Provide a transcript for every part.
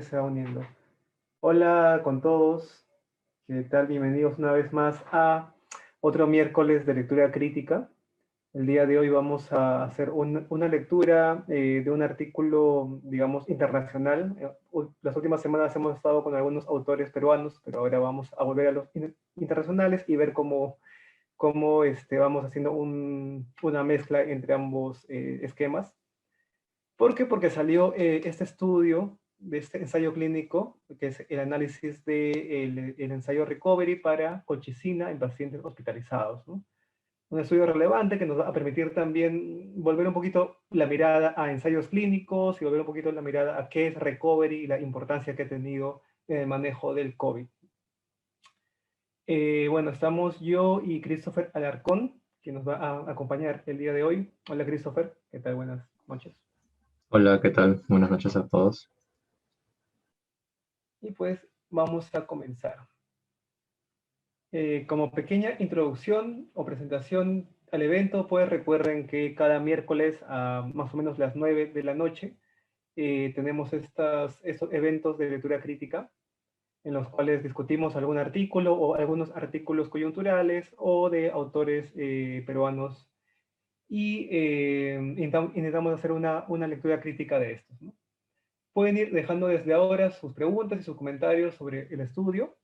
se va uniendo. Hola con todos, ¿qué tal? Bienvenidos una vez más a otro miércoles de lectura crítica. El día de hoy vamos a hacer una lectura de un artículo, digamos, internacional. Las últimas semanas hemos estado con algunos autores peruanos, pero ahora vamos a volver a los internacionales y ver cómo vamos haciendo una mezcla entre ambos esquemas. ¿Por qué? Porque salió este estudio de este ensayo clínico, que es el análisis del el ensayo Recovery para colchicina en pacientes hospitalizados, ¿no? Un estudio relevante que nos va a permitir también volver un poquito la mirada a ensayos clínicos y volver un poquito la mirada a qué es Recovery y la importancia que ha tenido en el manejo del COVID. Bueno, estamos yo y Christopher Alarcón, que nos va a acompañar el día de hoy. Hola Christopher, ¿qué tal? Buenas noches. Hola, ¿qué tal? Buenas noches a todos. Y pues vamos a comenzar. Como pequeña introducción o presentación al evento, pues recuerden que cada miércoles a más o menos las 9 de la noche tenemos estos eventos de lectura crítica en los cuales discutimos algún artículo o algunos artículos coyunturales o de autores peruanos y intentamos hacer una lectura crítica de estos, ¿no? Pueden ir dejando desde ahora sus preguntas y sus comentarios sobre el estudio.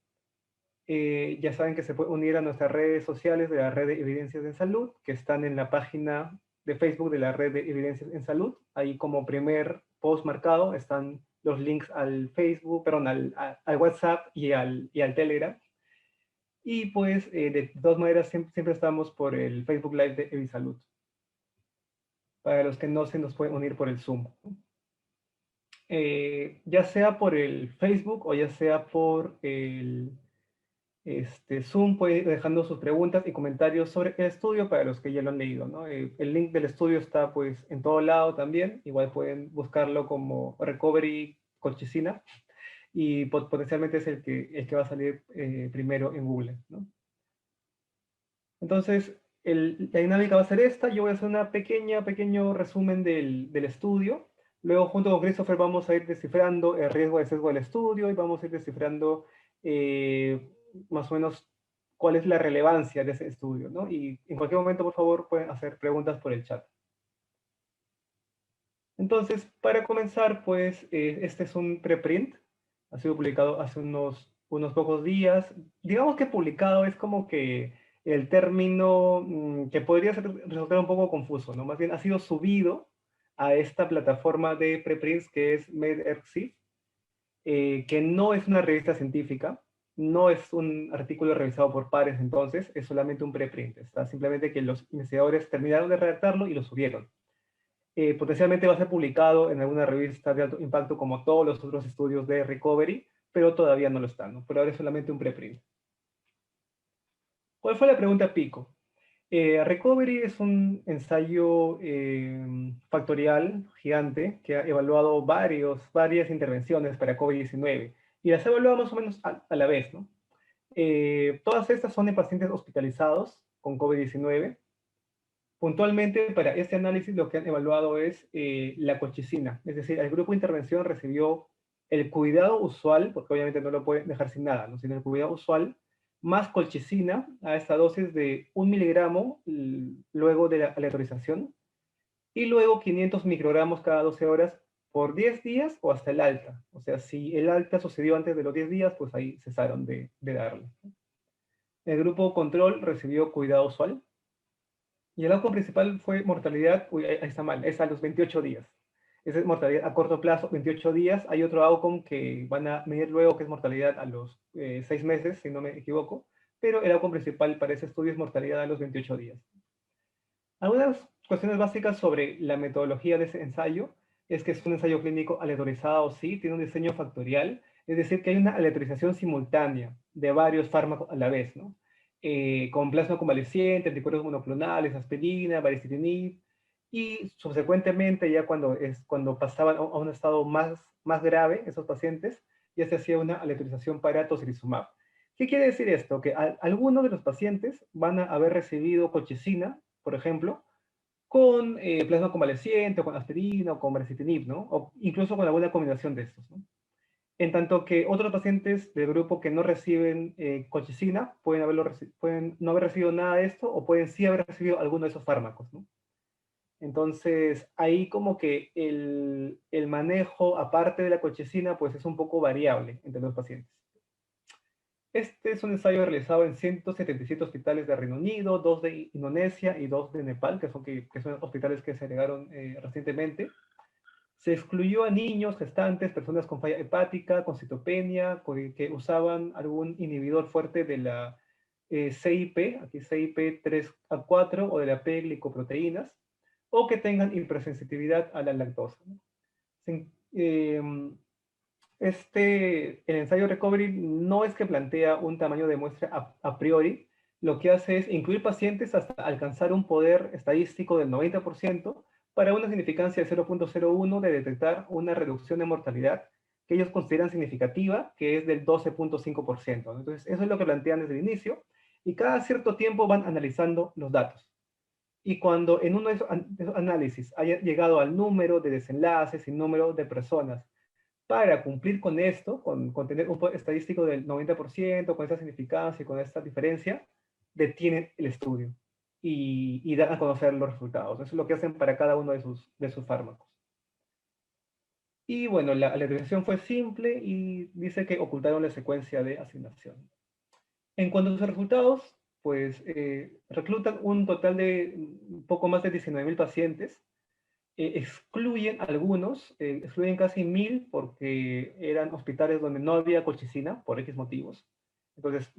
Ya saben que se puede unir a nuestras redes sociales de la Red de Evidencias en Salud, que están en la página de Facebook de la Red de Evidencias en Salud. Ahí como primer post marcado están los links al Facebook, perdón, al WhatsApp y al Telegram. Y pues de todas maneras siempre estamos por el Facebook Live de Evisalud. Para los que no se nos pueden unir por el Zoom. Ya sea por el Facebook o ya sea por el Zoom, puede ir dejando sus preguntas y comentarios sobre el estudio para los que ya lo han leído, ¿no? El link del estudio está pues en todo lado también, igual pueden buscarlo como Recovery Colchicina y potencialmente es el que va a salir primero en Google, ¿no? Entonces, la dinámica va a ser esta, yo voy a hacer pequeño resumen del estudio, luego junto con Christopher vamos a ir descifrando el riesgo de sesgo del estudio y vamos a ir descifrando más o menos cuál es la relevancia de ese estudio, ¿no? Y en cualquier momento, por favor, pueden hacer preguntas por el chat. Entonces, para comenzar, pues, este es un preprint, ha sido publicado hace unos pocos días. Digamos que publicado es como que el término que podría resultar un poco confuso, ¿no? Más bien ha sido subido a esta plataforma de preprints que es medRxiv, que no es una revista científica, no es un artículo revisado por pares entonces, es solamente un preprint. Está simplemente que los investigadores terminaron de redactarlo y lo subieron. Potencialmente va a ser publicado en alguna revista de alto impacto como todos los otros estudios de Recovery, pero todavía no lo están, ¿no? Por ahora es solamente un preprint. ¿Cuál fue la pregunta pico? Recovery es un ensayo factorial gigante que ha evaluado varias intervenciones para COVID-19 y las ha evaluado más o menos a la vez, ¿no? Todas estas son en pacientes hospitalizados con COVID-19. Puntualmente, para este análisis lo que han evaluado es la colchicina, es decir, el grupo de intervención recibió el cuidado usual, porque obviamente no lo pueden dejar sin nada, ¿no? Sino el cuidado usual, más colchicina a esta dosis de 1 miligramo luego de la aleatorización, y luego 500 microgramos cada 12 horas por 10 días o hasta el alta. O sea, si el alta sucedió antes de los 10 días, pues ahí cesaron de darle. El grupo control recibió cuidado usual, y el outcome principal fue mortalidad, uy, ahí está mal, es a los 28 días. Esa es mortalidad a corto plazo, 28 días. Hay otro outcome que van a medir luego, que es mortalidad a los 6 meses, si no me equivoco, pero el outcome principal para ese estudio es mortalidad a los 28 días. Algunas cuestiones básicas sobre la metodología de ese ensayo es que es un ensayo clínico aleatorizado, sí, tiene un diseño factorial, es decir, que hay una aleatorización simultánea de varios fármacos a la vez, ¿no? Con plasma convaleciente, anticuerpos monoclonales, aspirina, baricitinib, y subsecuentemente ya cuando pasaban a un estado más grave esos pacientes, ya se hacía una aleatorización para tocilizumab. ¿Qué quiere decir esto? Que algunos de los pacientes van a haber recibido colchicina, por ejemplo, con plasma convaleciente, o con aspirina, o con baricitinib, ¿no? O incluso con alguna combinación de estos, ¿no? En tanto que otros pacientes del grupo que no reciben colchicina pueden no haber recibido nada de esto o pueden sí haber recibido alguno de esos fármacos, ¿no? Entonces, ahí como que el manejo, aparte de la colchicina, pues es un poco variable entre los pacientes. Este es un ensayo realizado en 177 hospitales de Reino Unido, 2 de Indonesia y 2 de Nepal, que son hospitales que se agregaron recientemente. Se excluyó a niños, gestantes, personas con falla hepática, con citopenia, que usaban algún inhibidor fuerte de la CIP, aquí CIP 3 a 4, o de la P-glicoproteínas, o que tengan hipersensitividad a la lactosa, ¿no? El ensayo Recovery no es que plantea un tamaño de muestra a priori, lo que hace es incluir pacientes hasta alcanzar un poder estadístico del 90% para una significancia de 0.01 de detectar una reducción de mortalidad que ellos consideran significativa, que es del 12.5%. Entonces, eso es lo que plantean desde el inicio, y cada cierto tiempo van analizando los datos. Y cuando en uno de esos análisis haya llegado al número de desenlaces y número de personas para cumplir con esto, con tener un estadístico del 90%, con esta significancia y con esta diferencia, detienen el estudio y dan a conocer los resultados. Eso es lo que hacen para cada uno de sus fármacos. Y bueno, la aleatorización fue simple y dice que ocultaron la secuencia de asignación. En cuanto a sus resultados, pues reclutan un total de un poco más de 19.000 pacientes. Excluyen algunos, excluyen casi 1.000 porque eran hospitales donde no había colchicina por X motivos. Entonces,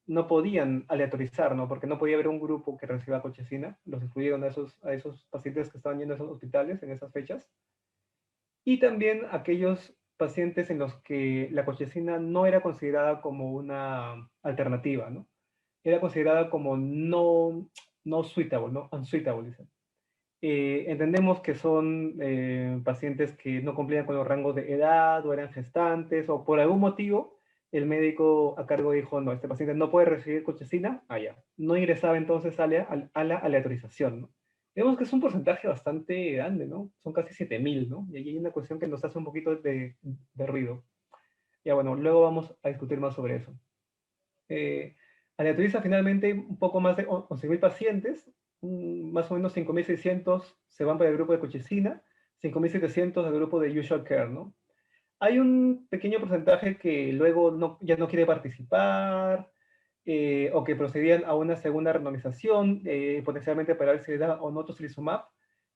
no podían aleatorizar, ¿no? Porque no podía haber un grupo que reciba colchicina. Los excluyeron a esos pacientes que estaban yendo a esos hospitales en esas fechas. Y también aquellos pacientes en los que la colchicina no era considerada como una alternativa, ¿no? Era considerada como no suitable, no unsuitable, dicen. Entendemos que son pacientes que no cumplían con los rangos de edad o eran gestantes o por algún motivo el médico a cargo dijo, no, este paciente no puede recibir colchicina, ya. No ingresaba entonces a la aleatorización, ¿no? Vemos que es un porcentaje bastante grande, ¿no? Son casi 7.000, ¿no? Y ahí hay una cuestión que nos hace un poquito de ruido. Ya bueno, luego vamos a discutir más sobre eso. Eh, Aleatoriza finalmente un poco más de 11.000 pacientes, más o menos 5.600 se van para el grupo de colchicina, 5.700 al grupo de usual care, ¿no? Hay un pequeño porcentaje que luego ya no quiere participar, o que procedían a una segunda randomización, potencialmente para ver si le da o no tocilizumab,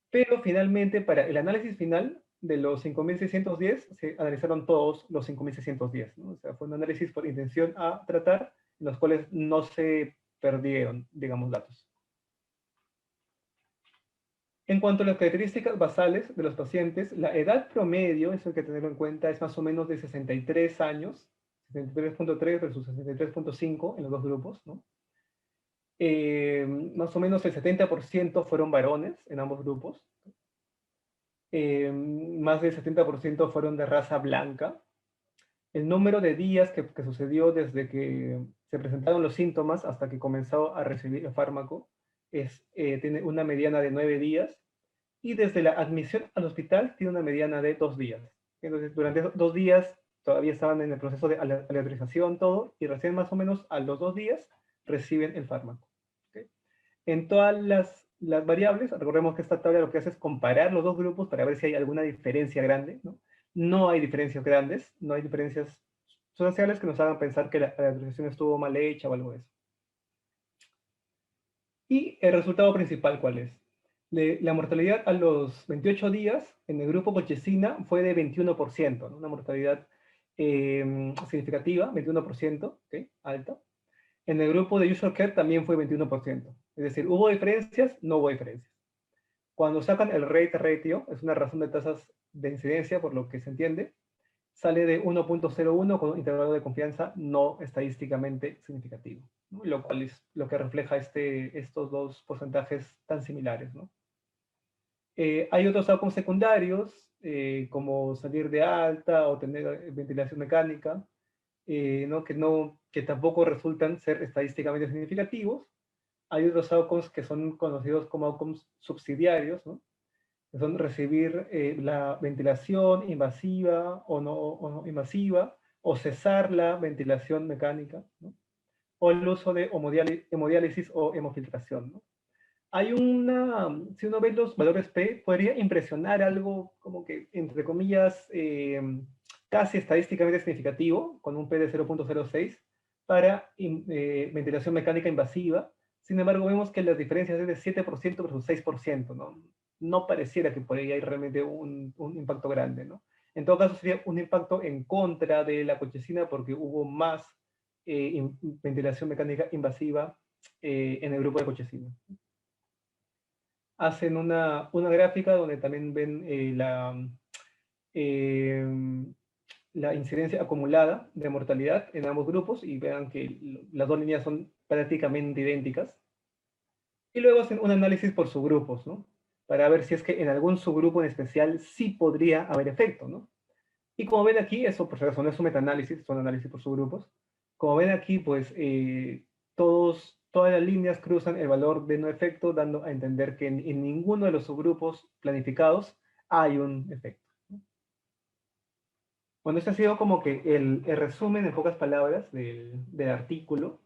pero finalmente para el análisis final de los 5.610 se analizaron todos los 5.610, ¿no? O sea, fue un análisis por intención a tratar, en los cuales no se perdieron, digamos, datos. En cuanto a las características basales de los pacientes, la edad promedio, eso hay que tenerlo en cuenta, es más o menos de 63 años, 63.3 versus 63.5 en los dos grupos, ¿no? Más o menos el 70% fueron varones en ambos grupos. Más del 70% fueron de raza blanca. El número de días que sucedió desde que se presentaron los síntomas hasta que comenzó a recibir el fármaco tiene una mediana de 9 días, y desde la admisión al hospital tiene una mediana de 2 días. Entonces, durante esos 2 días todavía estaban en el proceso de aleatorización, todo, y recién más o menos a los 2 días reciben el fármaco. ¿Okay? En todas las variables, recordemos que esta tabla lo que hace es comparar los dos grupos para ver si hay alguna diferencia grande, ¿no? No hay diferencias grandes, no hay diferencias sustanciales que nos hagan pensar que la aleatorización estuvo mal hecha o algo de eso. Y el resultado principal, ¿cuál es? La mortalidad a los 28 días en el grupo colchicina fue de 21%, ¿no? Una mortalidad significativa, 21%, ¿okay? Alta. En el grupo de usual care también fue 21%. Es decir, ¿hubo diferencias? No hubo diferencias. Cuando sacan el rate ratio, es una razón de tasas de incidencia, por lo que se entiende, sale de 1.01 con un intervalo de confianza no estadísticamente significativo, ¿no? Lo cual es lo que refleja estos dos porcentajes tan similares, ¿no? Hay otros outcomes secundarios, como salir de alta o tener ventilación mecánica, que tampoco resultan ser estadísticamente significativos. Hay otros outcomes que son conocidos como outcomes subsidiarios, ¿no? que son recibir la ventilación invasiva o no invasiva, o cesar la ventilación mecánica, ¿no? O el uso de hemodiálisis o hemofiltración, ¿no? Hay si uno ve los valores P, podría impresionar algo como que, entre comillas, casi estadísticamente significativo, con un P de 0.06 para ventilación mecánica invasiva. Sin embargo, vemos que las diferencias es de 7% versus 6%, ¿no? No pareciera que por ahí hay realmente un impacto grande, ¿no? En todo caso, sería un impacto en contra de la colchicina porque hubo más ventilación mecánica invasiva en el grupo de colchicina. Hacen una gráfica donde también ven eh, la incidencia acumulada de mortalidad en ambos grupos y vean que las dos líneas son prácticamente idénticas. Y luego hacen un análisis por subgrupos, ¿no? Para ver si es que en algún subgrupo en especial sí podría haber efecto, ¿no? Y como ven aquí, eso por si acaso no es un metaanálisis, es un análisis por subgrupos. Como ven aquí, pues todas las líneas cruzan el valor de no efecto, dando a entender que en ninguno de los subgrupos planificados hay un efecto. Bueno, este ha sido como que el resumen en pocas palabras del artículo.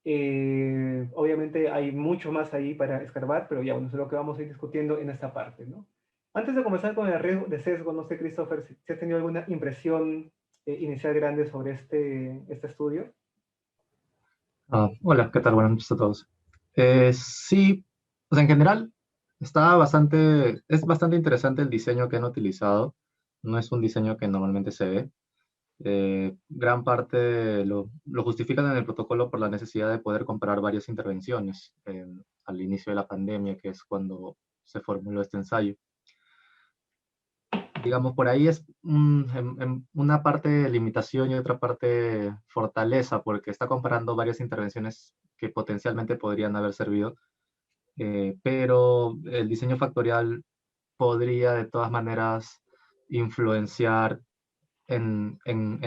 Obviamente hay mucho más ahí para escarbar, pero ya, bueno, eso es lo que vamos a ir discutiendo en esta parte, ¿no? Antes de comenzar con el riesgo de sesgo, no sé, Christopher, si has tenido alguna impresión inicial grande sobre este estudio. Hola, ¿qué tal? Buenas noches a todos. Sí, pues en general es bastante interesante el diseño que han utilizado. No es un diseño que normalmente se ve. Gran parte lo justifican en el protocolo por la necesidad de poder comparar varias intervenciones al inicio de la pandemia, que es cuando se formuló este ensayo. Digamos, por ahí es una parte de limitación y otra parte fortaleza, porque está comparando varias intervenciones que potencialmente podrían haber servido, pero el diseño factorial podría de todas maneras influenciar en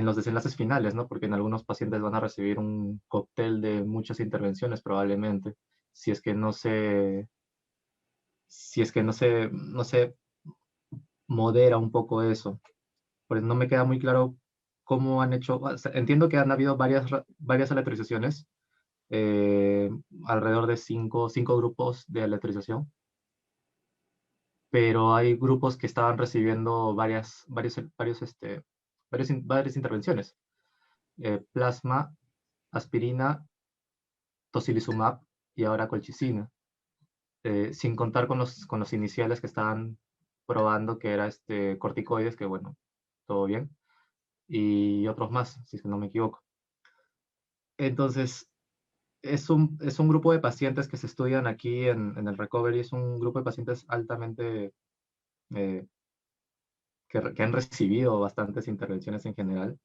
los desenlaces finales, ¿no? Porque en algunos pacientes van a recibir un cóctel de muchas intervenciones probablemente, si es que no se, si es que no se modera un poco eso. Pues no me queda muy claro cómo han hecho. O sea, entiendo que han habido varias aleatorizaciones, eh, alrededor de cinco grupos de aleatorización, pero hay grupos que estaban recibiendo varias intervenciones. Plasma, aspirina, tocilizumab y ahora colchicina, sin contar con los iniciales que estaban probando, que era corticoides, que bueno, todo bien, y otros más, si es que no me equivoco. Entonces, es un grupo de pacientes que se estudian aquí en el Recovery, es un grupo de pacientes altamente, eh, que han recibido bastantes intervenciones en general,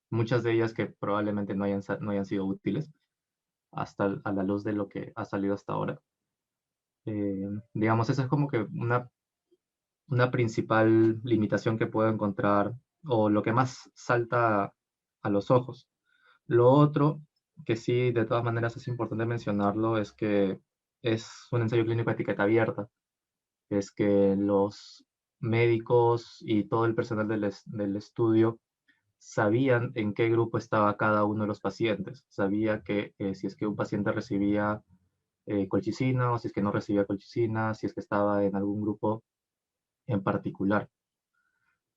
muchas de ellas que probablemente no hayan sido útiles a la luz de lo que ha salido hasta ahora. Digamos, esa es como que una principal limitación que puedo encontrar, o lo que más salta a los ojos. Lo otro, que sí, de todas maneras es importante mencionarlo, es que es un ensayo clínico de etiqueta abierta. Es que los médicos y todo el personal del estudio sabían en qué grupo estaba cada uno de los pacientes. Sabía que si es que un paciente recibía colchicina o si es que no recibía colchicina, si es que estaba en algún grupo en particular.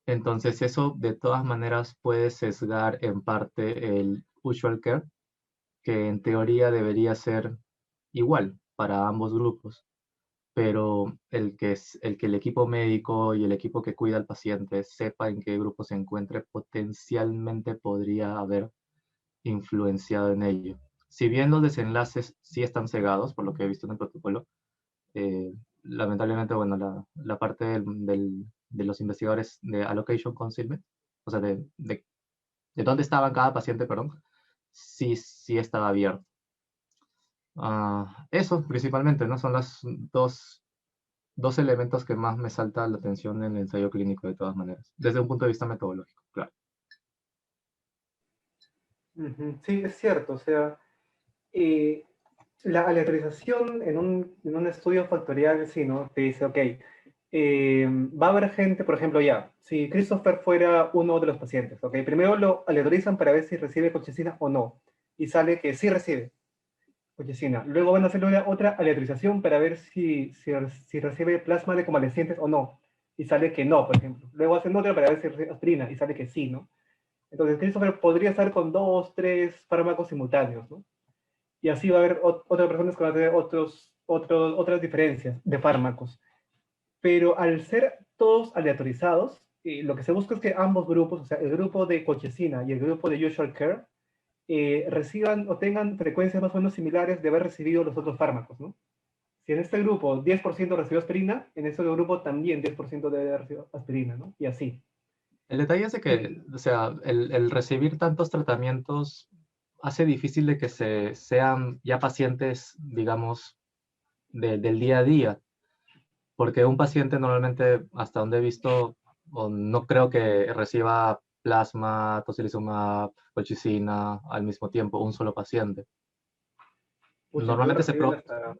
Entonces eso de todas maneras puede sesgar en parte el usual care, que en teoría debería ser igual para ambos grupos, pero el que el equipo médico y el equipo que cuida al paciente sepa en qué grupo se encuentre potencialmente podría haber influenciado en ello. Si bien los desenlaces sí están cegados, por lo que he visto en el protocolo, lamentablemente, bueno, la parte de los investigadores de allocation concealment, o sea, de dónde estaba cada paciente, perdón, sí estaba abierto. Eso principalmente, ¿no? Son dos elementos que más me salta la atención en el ensayo clínico de todas maneras, desde un punto de vista metodológico, claro. Ujú. Sí, es cierto, o sea, eh, la aleatorización en un estudio factorial, sí, ¿no? Te dice, ok, va a haber gente, por ejemplo, ya, si Christopher fuera uno de los pacientes, ¿ok? Primero lo aleatorizan para ver si recibe colchicina o no, y sale que sí recibe colchicina. Luego van a hacer otra aleatorización para ver si recibe plasma de convalecientes o no, y sale que no, por ejemplo. Luego hacen otra para ver si recibe aspirina, y sale que sí, ¿no? Entonces, Christopher podría estar con dos, tres fármacos simultáneos, ¿no? Y así va a haber otras personas que van a tener otras diferencias de fármacos. Pero al ser todos aleatorizados, lo que se busca es que ambos grupos, o sea, el grupo de colchicina y el grupo de usual care, reciban o tengan frecuencias más o menos similares de haber recibido los otros fármacos, ¿no? Si en este grupo 10% recibió aspirina, en este otro grupo también 10% debe haber recibido aspirina, ¿no? Y así. El detalle es de que, Y, o sea, el recibir tantos tratamientos hace difícil de que sean ya pacientes, digamos, del día a día, porque un paciente normalmente, hasta donde he visto, o no creo que reciba plasma, tocilizumab, colchicina al mismo tiempo, un solo paciente. pucha, creo que Normalmente se, reciben pro-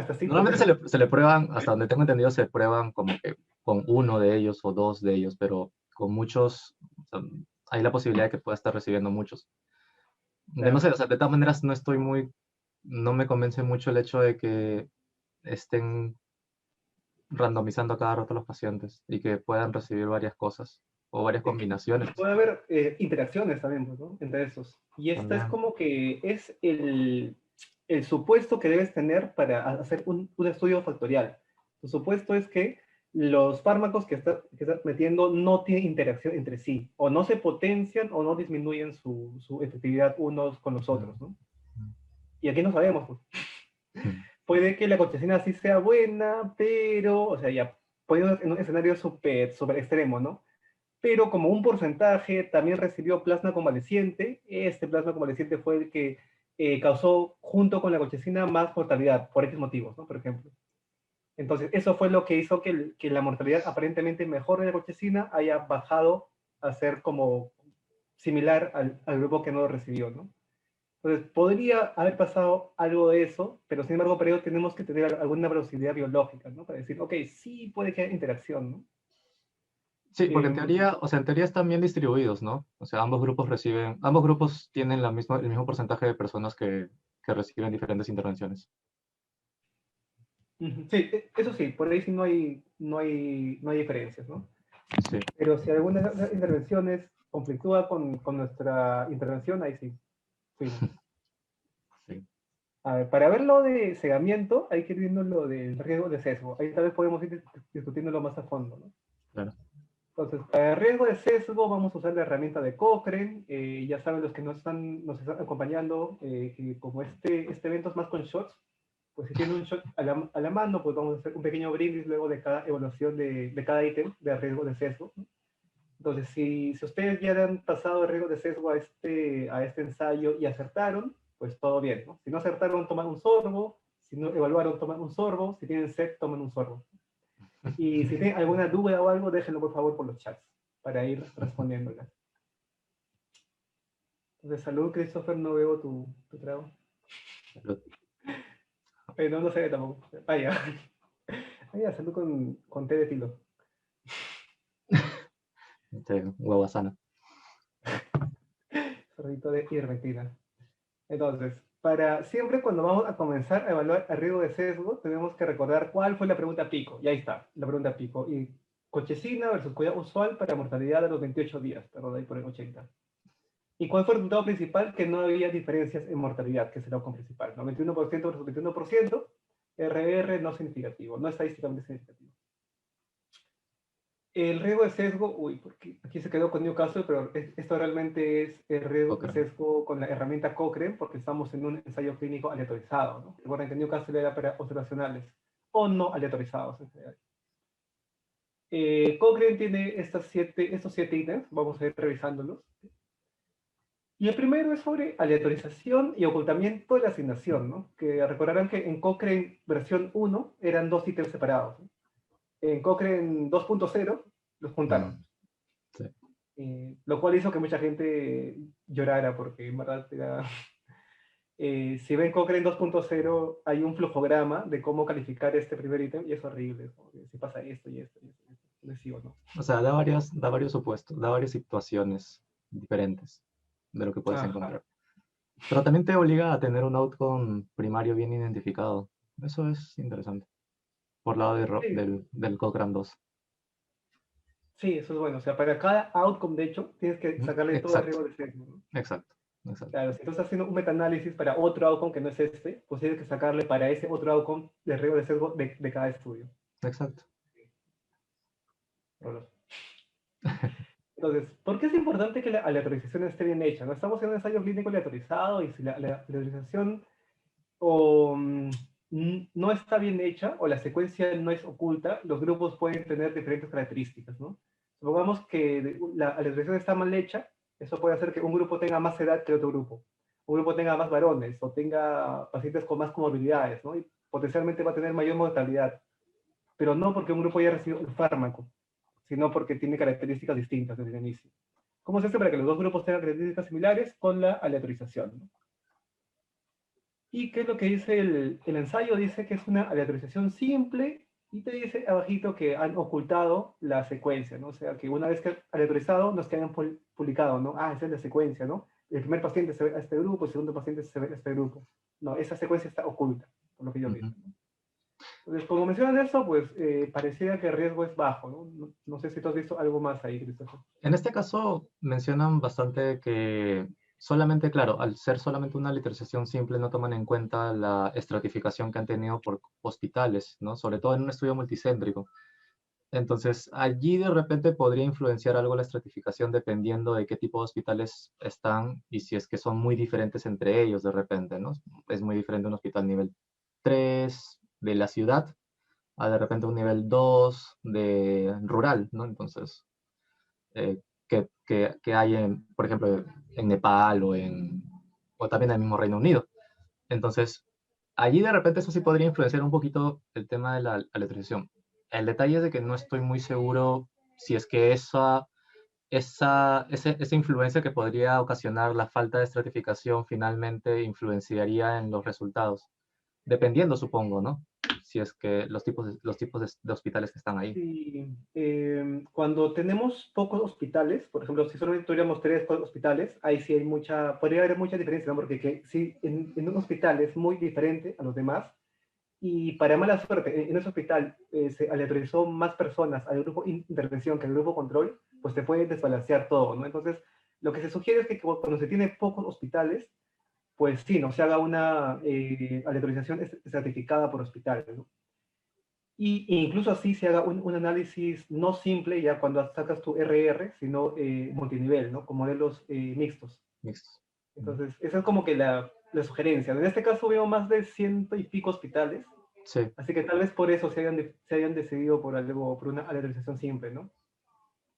hasta 5, Normalmente creo. se le prueban, hasta donde tengo entendido, se prueban como que con uno de ellos o dos de ellos, pero con muchos, o sea, hay la posibilidad de que pueda estar recibiendo muchos. Que no sé, Claro. o sea, de todas maneras no me convence mucho el hecho de que estén randomizando a cada rato a los pacientes y que puedan recibir varias cosas o varias Es que combinaciones puede haber interacciones también, pues, ¿no? Entre esos. Y esta es también. como que es el supuesto que debes tener para hacer un estudio factorial. Tu supuesto es que los fármacos que estás metiendo no tienen interacción entre sí, o no se potencian o no disminuyen su efectividad unos con los otros, ¿no? Y aquí no sabemos, pues. Puede que la colchicina sí sea buena, pero, o sea, ya, puede ir en un escenario súper extremo, ¿no? Pero como un porcentaje también recibió plasma convaleciente. Este plasma convaleciente fue el que causó, junto con la colchicina, más mortalidad, por X motivos, ¿no? Por ejemplo. Entonces, eso fue lo que hizo que la mortalidad aparentemente mejor de la colchicina haya bajado a ser como similar al grupo que no lo recibió, ¿no? Entonces, podría haber pasado algo de eso, pero sin embargo, para ello tenemos que tener alguna velocidad biológica, ¿no? Para decir, ok, sí puede que haya interacción, ¿no? Sí, porque en Eh, teoría, o sea, en teoría están bien distribuidos, ¿no? O sea, ambos grupos tienen el mismo porcentaje de personas que reciben diferentes intervenciones. Ujú. Sí, eso sí, por ahí sí no hay diferencias, ¿no? Sí, Pero si alguna de las intervenciones conflictúa con nuestra intervención, ahí sí, fuimos. sí, A ver, para ver lo de cegamiento, hay que ir viendo lo del riesgo de sesgo. Ahí tal vez podemos ir discutiéndolo más a fondo, ¿no? claro. Entonces, para el riesgo de sesgo vamos a usar la herramienta de Cochrane. Ya saben los que nos están acompañando, que como este evento es más con shots, pues si tiene un shot a la mano, pues vamos a hacer un pequeño brindis luego de cada evaluación de cada ítem de riesgo de sesgo, ¿no? Entonces, si ustedes ya le han pasado el riesgo de sesgo a este ensayo y acertaron, pues todo bien, ¿no? Si no acertaron, toman un sorbo. Si no evaluaron, toman un sorbo. Si tienen sed, toman un sorbo. Y si tienen alguna duda o algo, déjenlo por favor por los chats para ir respondiéndolas. Entonces, salud, Christopher, no veo tu trago. Salud. No, no se ve tampoco. Ya. Salud con té de tilo. Hueva sana. Sorbito de ivermectina. Entonces, siempre cuando vamos a comenzar a evaluar el riesgo de sesgo, tenemos que recordar cuál fue la pregunta pico. Y ahí está, la pregunta pico. Y colchicina versus cuidado usual para mortalidad de los 28 días, perdón, ahí por el 80. ¿Y cuál fue el resultado principal? Que no había diferencias en mortalidad, que es el outcome principal, ¿no? 21% versus 21%, RR no significativo, no estadísticamente significativo. El riesgo de sesgo, uy, porque aquí se quedó con Newcastle, pero esto realmente es el riesgo de Cochrane. sesgo con la herramienta Cochrane, porque estamos en un ensayo clínico aleatorizado, ¿no? Recuerden que Newcastle era para observacionales, o no aleatorizados en general. Cochrane tiene estos siete ítems, vamos a ir revisándolos. Y el primero es sobre aleatorización y ocultamiento de la asignación, ¿no? Que recordarán que en Cochrane versión 1 eran dos ítems separados, ¿no? En Cochrane 2.0 los juntaron. Mm, sí. Lo cual hizo que mucha gente llorara porque en verdad Si ven Cochrane 2.0, hay un flujograma de cómo calificar este primer ítem y es horrible. ¿No? Si pasa esto y esto y esto, no es sí o no. O sea, da varios supuestos, da varias situaciones diferentes de lo que puedes Ajá. encontrar. Pero también te obliga a tener un outcome primario bien identificado. Eso es interesante. Por lado Sí, del Cochrane 2. sí, eso es bueno. O sea, para cada outcome, de hecho, tienes que sacarle todo el Exacto, riesgo de sesgo, ¿no? exacto, exacto, Claro, si tú estás haciendo un metaanálisis para otro outcome que no es este, pues tienes que sacarle para ese otro outcome el riesgo de sesgo de cada estudio. exacto. Entonces, ¿por qué es importante que la aleatorización esté bien hecha? No estamos en un ensayo clínico aleatorizado y si la aleatorización o no está bien hecha o la secuencia no es oculta, los grupos pueden tener diferentes características, ¿no? Supongamos que la aleatorización está mal hecha, eso puede hacer que un grupo tenga más edad que otro grupo, un grupo tenga más varones o tenga pacientes con más comorbilidades, ¿no? Y potencialmente va a tener mayor mortalidad, pero no porque un grupo haya recibido el fármaco, sino porque tiene características distintas desde el inicio. ¿Cómo se hace para que los dos grupos tengan características similares? Con la aleatorización, ¿no? ¿Y qué es lo que dice el ensayo? Dice que es una aleatorización simple y te dice abajito que han ocultado la secuencia, ¿no? O sea, que una vez que aleatorizado nos quedan publicado, ¿no? Ah, esa es la secuencia, ¿no? El primer paciente se ve a este grupo, el segundo paciente se ve a este grupo. No, esa secuencia está oculta, por lo que yo he Ujú. visto, ¿no? Entonces, como mencionan eso, pues pareciera que el riesgo es bajo, ¿no? No sé si tú has visto algo más ahí, Christopher. En este caso mencionan bastante que solamente, claro, al ser solamente una literización simple, no toman en cuenta la estratificación que han tenido por hospitales, ¿no? Sobre todo en un estudio multicéntrico. Entonces, allí de repente podría influenciar algo la estratificación dependiendo de qué tipo de hospitales están y si es que son muy diferentes entre ellos de repente, ¿no? Es muy diferente un hospital nivel 3 de la ciudad a de repente un nivel 2 de rural, ¿no? Entonces, que hay, por ejemplo, en Nepal o también en el mismo Reino Unido. Entonces, allí de repente eso sí podría influenciar un poquito el tema de la aleatorización. El detalle es de que no estoy muy seguro si es que esa influencia que podría ocasionar la falta de estratificación finalmente influenciaría en los resultados. Dependiendo, supongo, ¿no? Si es que los tipos de hospitales que están ahí. Sí, cuando tenemos pocos hospitales, por ejemplo, si solamente tuviéramos 3 hospitales, ahí sí hay podría haber mucha diferencia, ¿no? Porque sí, en un hospital es muy diferente a los demás, y para mala suerte, en ese hospital se aleatorizó más personas al grupo intervención que al grupo control, pues te puede desbalancear todo, ¿no? Entonces, lo que se sugiere es que cuando se tiene pocos hospitales, pues sí, no se haga una aleatorización estratificada por hospital, ¿no? Y incluso así se haga un análisis no simple ya cuando sacas tu RR, sino multinivel, ¿no? Con modelos mixtos. Mixtos. Entonces, esa es como que la sugerencia. En este caso veo más de 100 y pico hospitales, Sí, así que tal vez por eso se hayan decidido por algo, por una aleatorización simple, ¿no?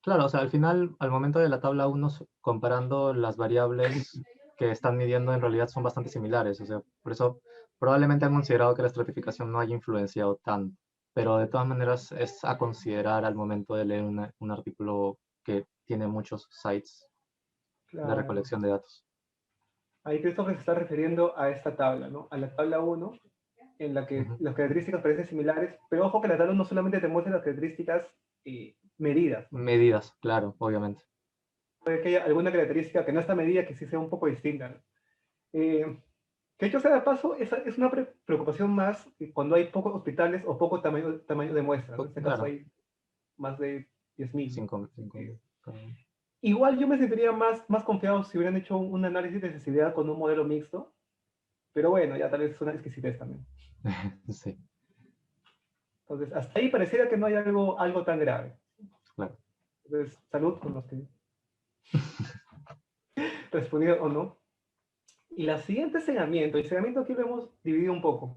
claro, o sea, al final, al momento de la tabla 1, comparando las variables que están midiendo en realidad son bastante similares, o sea, por eso probablemente han considerado que la estratificación no haya influenciado tanto, pero de todas maneras es a considerar al momento de leer un artículo que tiene muchos sites de Claro. recolección de datos. Ahí Christopher se está refiriendo a esta tabla, ¿no? A la tabla uno, en la que Ujú. las características parecen similares, pero ojo que la tabla no solamente te muestra las características medidas, ¿no? Medidas, claro, obviamente. Puede que haya alguna característica que no está medida que sí sea un poco distinta, ¿no? Que hecho sea de paso, es una preocupación más cuando hay pocos hospitales o poco tamaño de muestra, ¿no? En este caso Claro, hay más de 10.000, ¿no? 5, Así que, cada uno. igual yo me sentiría más confiado si hubieran hecho un análisis de sensibilidad con un modelo mixto, pero bueno, ya tal vez es una exquisitez también. Sí, Entonces, hasta ahí pareciera que no hay algo tan grave. claro. Entonces, salud con los que respondieron o no. Y la siguiente segmento, el segmento aquí lo hemos dividido un poco.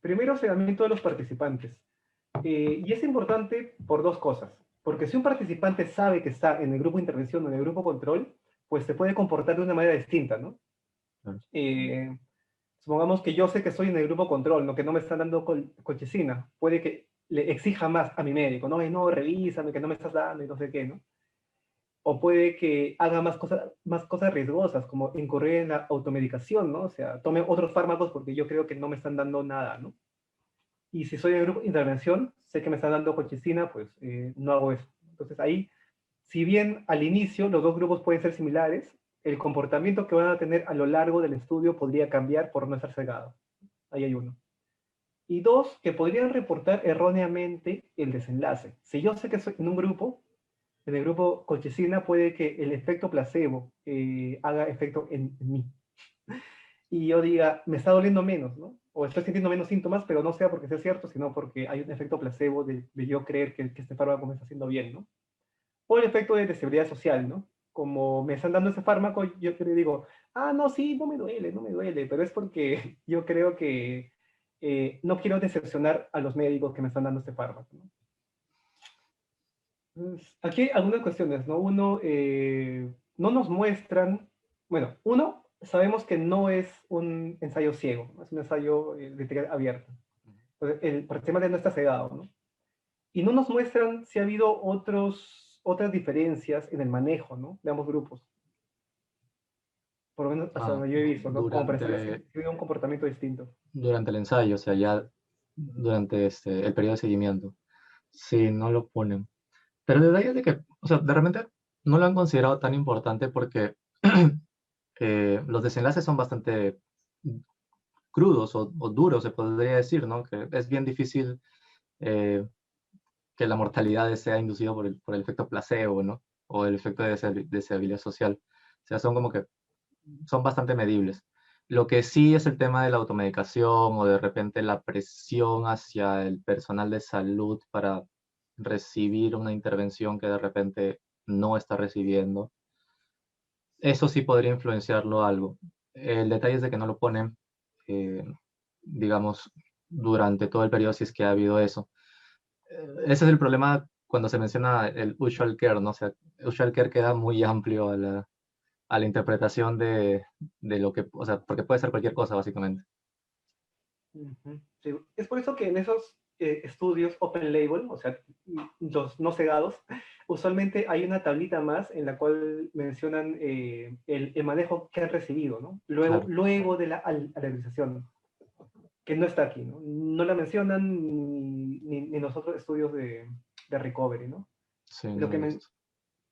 Primero, segmento de los participantes. Y es importante por dos cosas. Porque si un participante sabe que está en el grupo de intervención o en el grupo control, pues se puede comportar de una manera distinta, ¿no? Claro. Eh, Supongamos que yo sé que estoy en el grupo control, ¿no? Que no me están dando colchicina. Puede que le exija más a mi médico, ¿no? Y no, revísame, que no me estás dando y no sé qué, ¿no? o puede que haga más cosas riesgosas, como incurrir en la automedicación, ¿no? O sea, tome otros fármacos porque yo creo que no me están dando nada, ¿no? Y si soy de grupo de intervención, sé que me están dando colchicina, pues no hago eso. Entonces ahí, si bien al inicio los dos grupos pueden ser similares, el comportamiento que van a tener a lo largo del estudio podría cambiar por no estar cegado. Ahí hay uno. Y dos, que podrían reportar erróneamente el desenlace. Si yo sé que soy en un grupo, en el grupo colchicina, puede que el efecto placebo haga efecto en mí. Y yo diga, me está doliendo menos, ¿no? O estoy sintiendo menos síntomas, pero no sea porque sea cierto, sino porque hay un efecto placebo de yo creer que este fármaco me está haciendo bien, ¿no? O el efecto de seguridad social, ¿no? Como me están dando ese fármaco, yo le digo, ah, no, sí, no me duele, no me duele, pero es porque yo creo que no quiero decepcionar a los médicos que me están dando este fármaco, ¿no? Aquí hay algunas cuestiones, ¿no? Uno, no nos muestran, bueno, uno, sabemos que no es un ensayo ciego, ¿no? Es un ensayo de teoría abierta. Entonces, el tema de no está cegado, ¿no? Y no nos muestran si ha habido otras diferencias en el manejo, ¿no? De ambos grupos. Por lo menos hasta Ah, donde yo he visto, ¿no? Como para saber si durante, tiene un comportamiento distinto. durante el ensayo, o sea, ya durante el periodo de seguimiento. Sí, no lo ponen. Pero el detalle es de que, o sea, de repente no lo han considerado tan importante porque los desenlaces son bastante crudos o duros, se podría decir, ¿no? Que es bien difícil eh, que la mortalidad sea inducida por el efecto placebo, ¿no? O el efecto de deshabilidad social. O sea, son como que son bastante medibles. Lo que sí es el tema de la automedicación o de repente la presión hacia el personal de salud para recibir una intervención que de repente no está recibiendo. Eso sí podría influenciarlo algo. El detalle es de que no lo ponen, eh, digamos, durante todo el periodo si es que ha habido eso. Ese es el problema cuando se menciona el usual care, ¿no? O sea, usual care queda muy amplio a la interpretación de lo que, o sea, porque puede ser cualquier cosa, básicamente. Ujú. Sí, es por eso que en esos estudios open label, o sea, los no cegados, usualmente hay una tablita más en la cual mencionan el manejo que han recibido, ¿no? Claro, Luego de la alergización, que no está aquí, ¿no? No la mencionan ni en los otros estudios de recovery, ¿no? sí, Lo no he que, visto.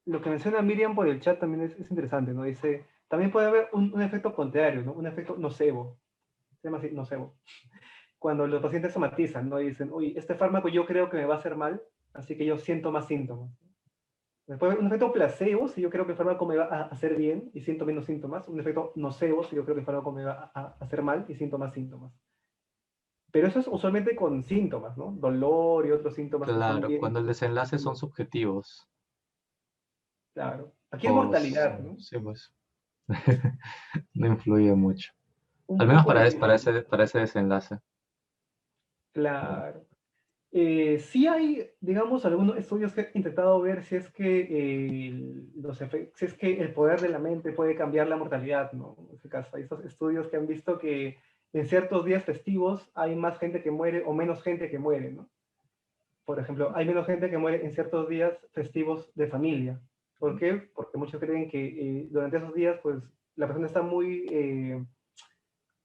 lo que menciona Miriam por el chat también es interesante, ¿no? Dice, también puede haber un efecto contrario, ¿no? Un efecto nocebo, se llama así, nocebo, cuando los pacientes somatizan, ¿no? Dicen, uy, este fármaco yo creo que me va a hacer mal, así que yo siento más síntomas. Después, un efecto placebo, si yo creo que el fármaco me va a hacer bien y siento menos síntomas. Un efecto nocebo, si yo creo que el fármaco me va a hacer mal y siento más síntomas. Pero eso es usualmente con síntomas, ¿no? Dolor y otros síntomas que son Claro, bien... cuando el desenlace son subjetivos. Claro. Aquí es O, mortalidad, ¿no? sí, pues, no influye mucho. Un Al menos poco para, de... para ese desenlace. Claro. Sí hay, digamos, algunos estudios que he intentado ver si es que, si es que el poder de la mente puede cambiar la mortalidad, ¿no? En ese caso, hay estos estudios que han visto que en ciertos días festivos hay más gente que muere o menos gente que muere, ¿no? Por ejemplo, hay menos gente que muere en ciertos días festivos de familia. ¿Por qué? Porque muchos creen que durante esos días, pues, la persona está muy,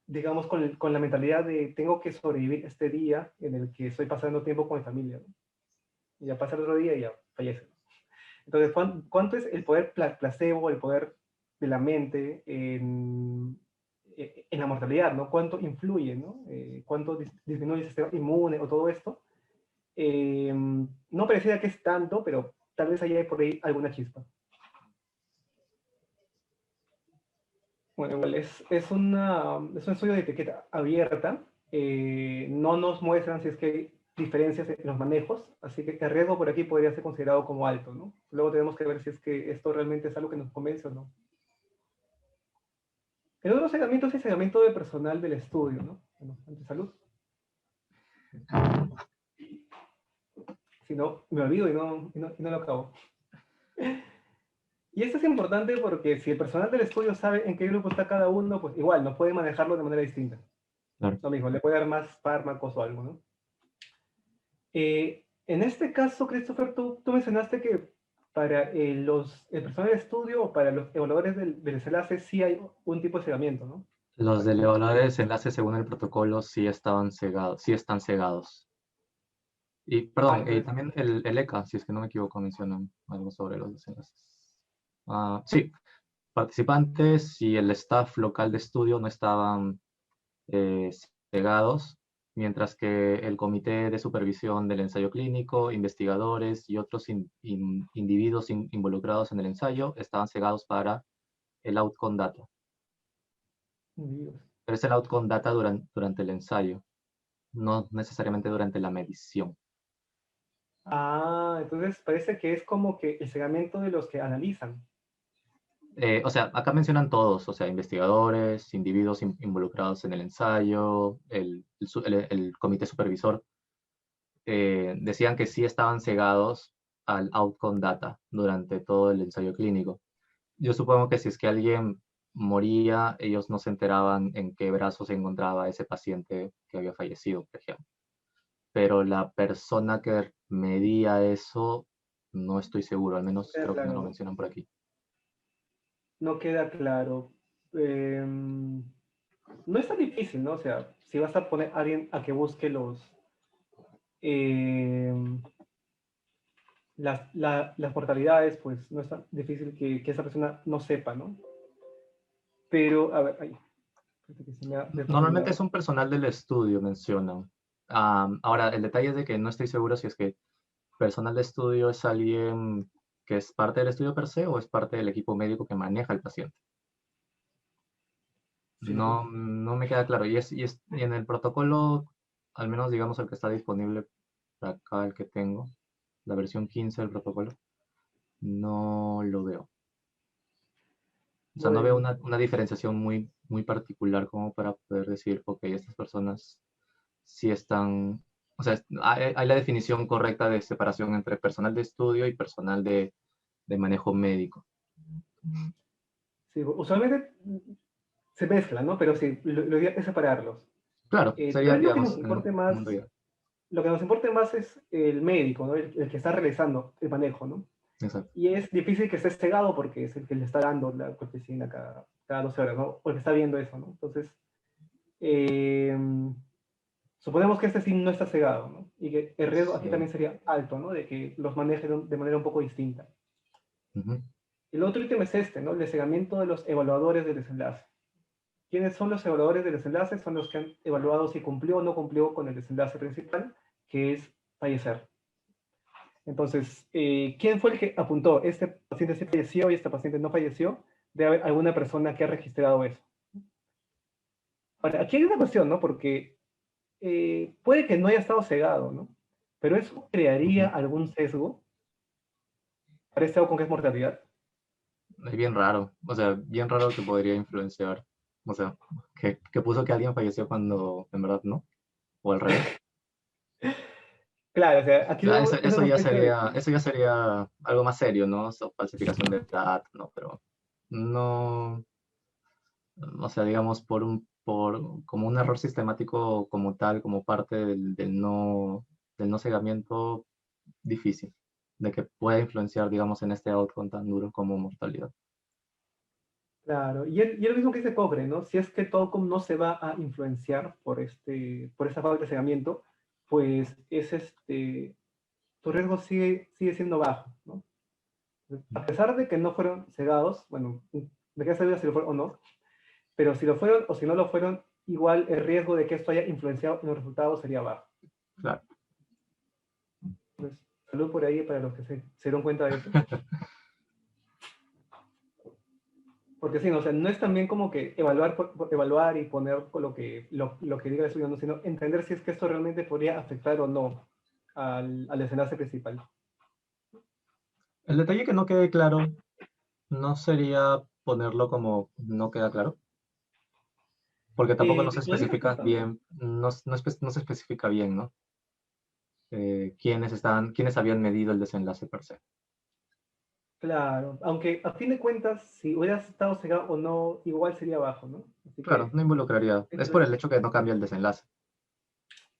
digamos, con la mentalidad de tengo que sobrevivir este día en el que estoy pasando tiempo con mi familia, ¿no? Y ya pasa el otro día y ya fallece. Entonces, ¿cuánto es el poder placebo, el poder de la mente en la mortalidad, ¿no? ¿Cuánto influye, ¿no? ¿Cuánto disminuye el sistema inmune o todo esto? No pareciera que es tanto, pero tal vez haya por ahí alguna chispa. Bueno, igual es un estudio de etiqueta abierta. No nos muestran si es que hay diferencias en los manejos, así que el riesgo por aquí podría ser considerado como alto, ¿no? Luego tenemos que ver si es que esto realmente es algo que nos convence o no. El otro segmento es el segmento de personal del estudio, ¿no? Bueno, ante salud. Si no, me olvido y no lo acabo. Y esto es importante porque si el personal del estudio sabe en qué grupo está cada uno, pues igual, no puede manejarlo de manera distinta. Claro. Lo mismo, le puede dar más fármacos o algo, ¿no? En este caso, Christopher, tú mencionaste que para el personal de estudio o para los evaluadores del desenlace sí hay un tipo de cegamiento, ¿no? Los Para que- elevadores de enlace según el protocolo sí estaban cegados, sí están cegados. Y, perdón, entonces, también el ECA, si es que no me equivoco, mencionan algo sobre los desenlaces. Sí, participantes y el staff local de estudio no estaban eh, cegados, mientras que el comité de supervisión del ensayo clínico, investigadores y otros individuos involucrados en el ensayo estaban cegados para el outcome data. Dios. Pero es el outcome data durante el ensayo, no necesariamente durante la medición. Entonces parece que es como que el cegamiento de los que analizan. O sea, acá mencionan todos, o sea, investigadores, individuos involucrados en el ensayo, el comité supervisor, decían que sí estaban cegados al outcome data durante todo el ensayo clínico. Yo supongo que si es que alguien moría, ellos no se enteraban en qué brazo se encontraba ese paciente que había fallecido, por ejemplo. Pero la persona que medía eso, no estoy seguro, al No menos queda creo que no claro, lo ¿no? mencionan por aquí. No queda claro. No es tan difícil, ¿no? O sea, si vas a poner a alguien a que busque em, las mortalidades, pues no es tan difícil que esa persona no sepa, ¿no? Pero, a ver, ay, espérate que se me ha Normalmente es desconfigurado. un personal del estudio, mencionan. Ahora, el detalle es de que no estoy seguro si es que personal de estudio es alguien que es parte del estudio per se o es parte del equipo médico que maneja al paciente. Sí, sí. No me queda claro. Y en el protocolo, al menos digamos el que está disponible para acá, el que tengo, la versión 15 del protocolo, no lo veo. O sea, no veo Bueno, una diferenciación muy particular como para poder decir, ok, estas personas sí están, o sea, hay la definición correcta de separación entre personal de estudio y personal de manejo médico. sí, usualmente se mezclan, ¿no? Pero sí, lo ideal es separarlos. Claro, Tal sería, vez lo que nos digamos, en importe un mundo más, ideal. lo que nos importe más es el médico, ¿no? El que está realizando el manejo, ¿no? Exacto. Y es difícil que esté cegado porque es el que le está dando la cortesina cada 12 horas, ¿no? O el que está viendo eso, ¿no? Entonces, eh, suponemos que este sí no está cegado, ¿no? Y que el riesgo aquí Sí. también sería alto, ¿no? De que los maneje de manera un poco distinta. Ujú. El otro ítem es este, ¿no? El de cegamiento de los evaluadores del desenlace. ¿Quiénes son los evaluadores del desenlace? Son los que han evaluado si cumplió o no cumplió con el desenlace principal, que es fallecer. Entonces, ¿quién fue el que apuntó? Este paciente sí falleció y este paciente no falleció. Debe haber alguna persona que ha registrado eso. Ahora, aquí hay una cuestión, ¿no? Porque puede que no haya estado cegado, ¿no? Pero eso crearía Ujú. algún sesgo para este algo con que es mortalidad. Es bien raro, o sea, bien raro que podría influenciar, o sea, que puso que alguien falleció cuando en verdad no, o al revés. Claro, o sea, aquí Ah, vemos esa sospecha de que, eso ya sería algo más serio, ¿no? Falsificación de datos, ¿no? Pero no, o sea, digamos, como un error sistemático como tal, como parte del no cegamiento, difícil, de que pueda influenciar, digamos, en este outcome tan duro como mortalidad. claro, y es lo mismo que dice Cochrane, ¿no? Si es que Tolkien no se va a influenciar por esa falta de cegamiento, pues tu riesgo sigue siendo bajo, ¿no? A pesar de que no fueron cegados, bueno, me queda saber si lo fueron o no, pero si lo fueron o si no lo fueron, igual el riesgo de que esto haya influenciado en los resultados sería bajo. Claro. Entonces, salud por ahí para los que se dieron cuenta de eso. Porque sí, no, o sea, no es también como que evaluar, por evaluar y poner lo que diga el estudio, ¿no? Sino entender si es que esto realmente podría afectar o no al desenlace principal. El detalle que no quede claro no sería ponerlo como no queda claro, porque tampoco no se Podría ser especifica también. bien, no se especifica bien, ¿no? Quiénes habían medido el desenlace per se. Claro, aunque a fin de cuentas, si hubieras estado cegado o no, igual sería bajo, ¿no? Así Claro, que, no involucraría, es eso por es, el hecho que no cambia el desenlace.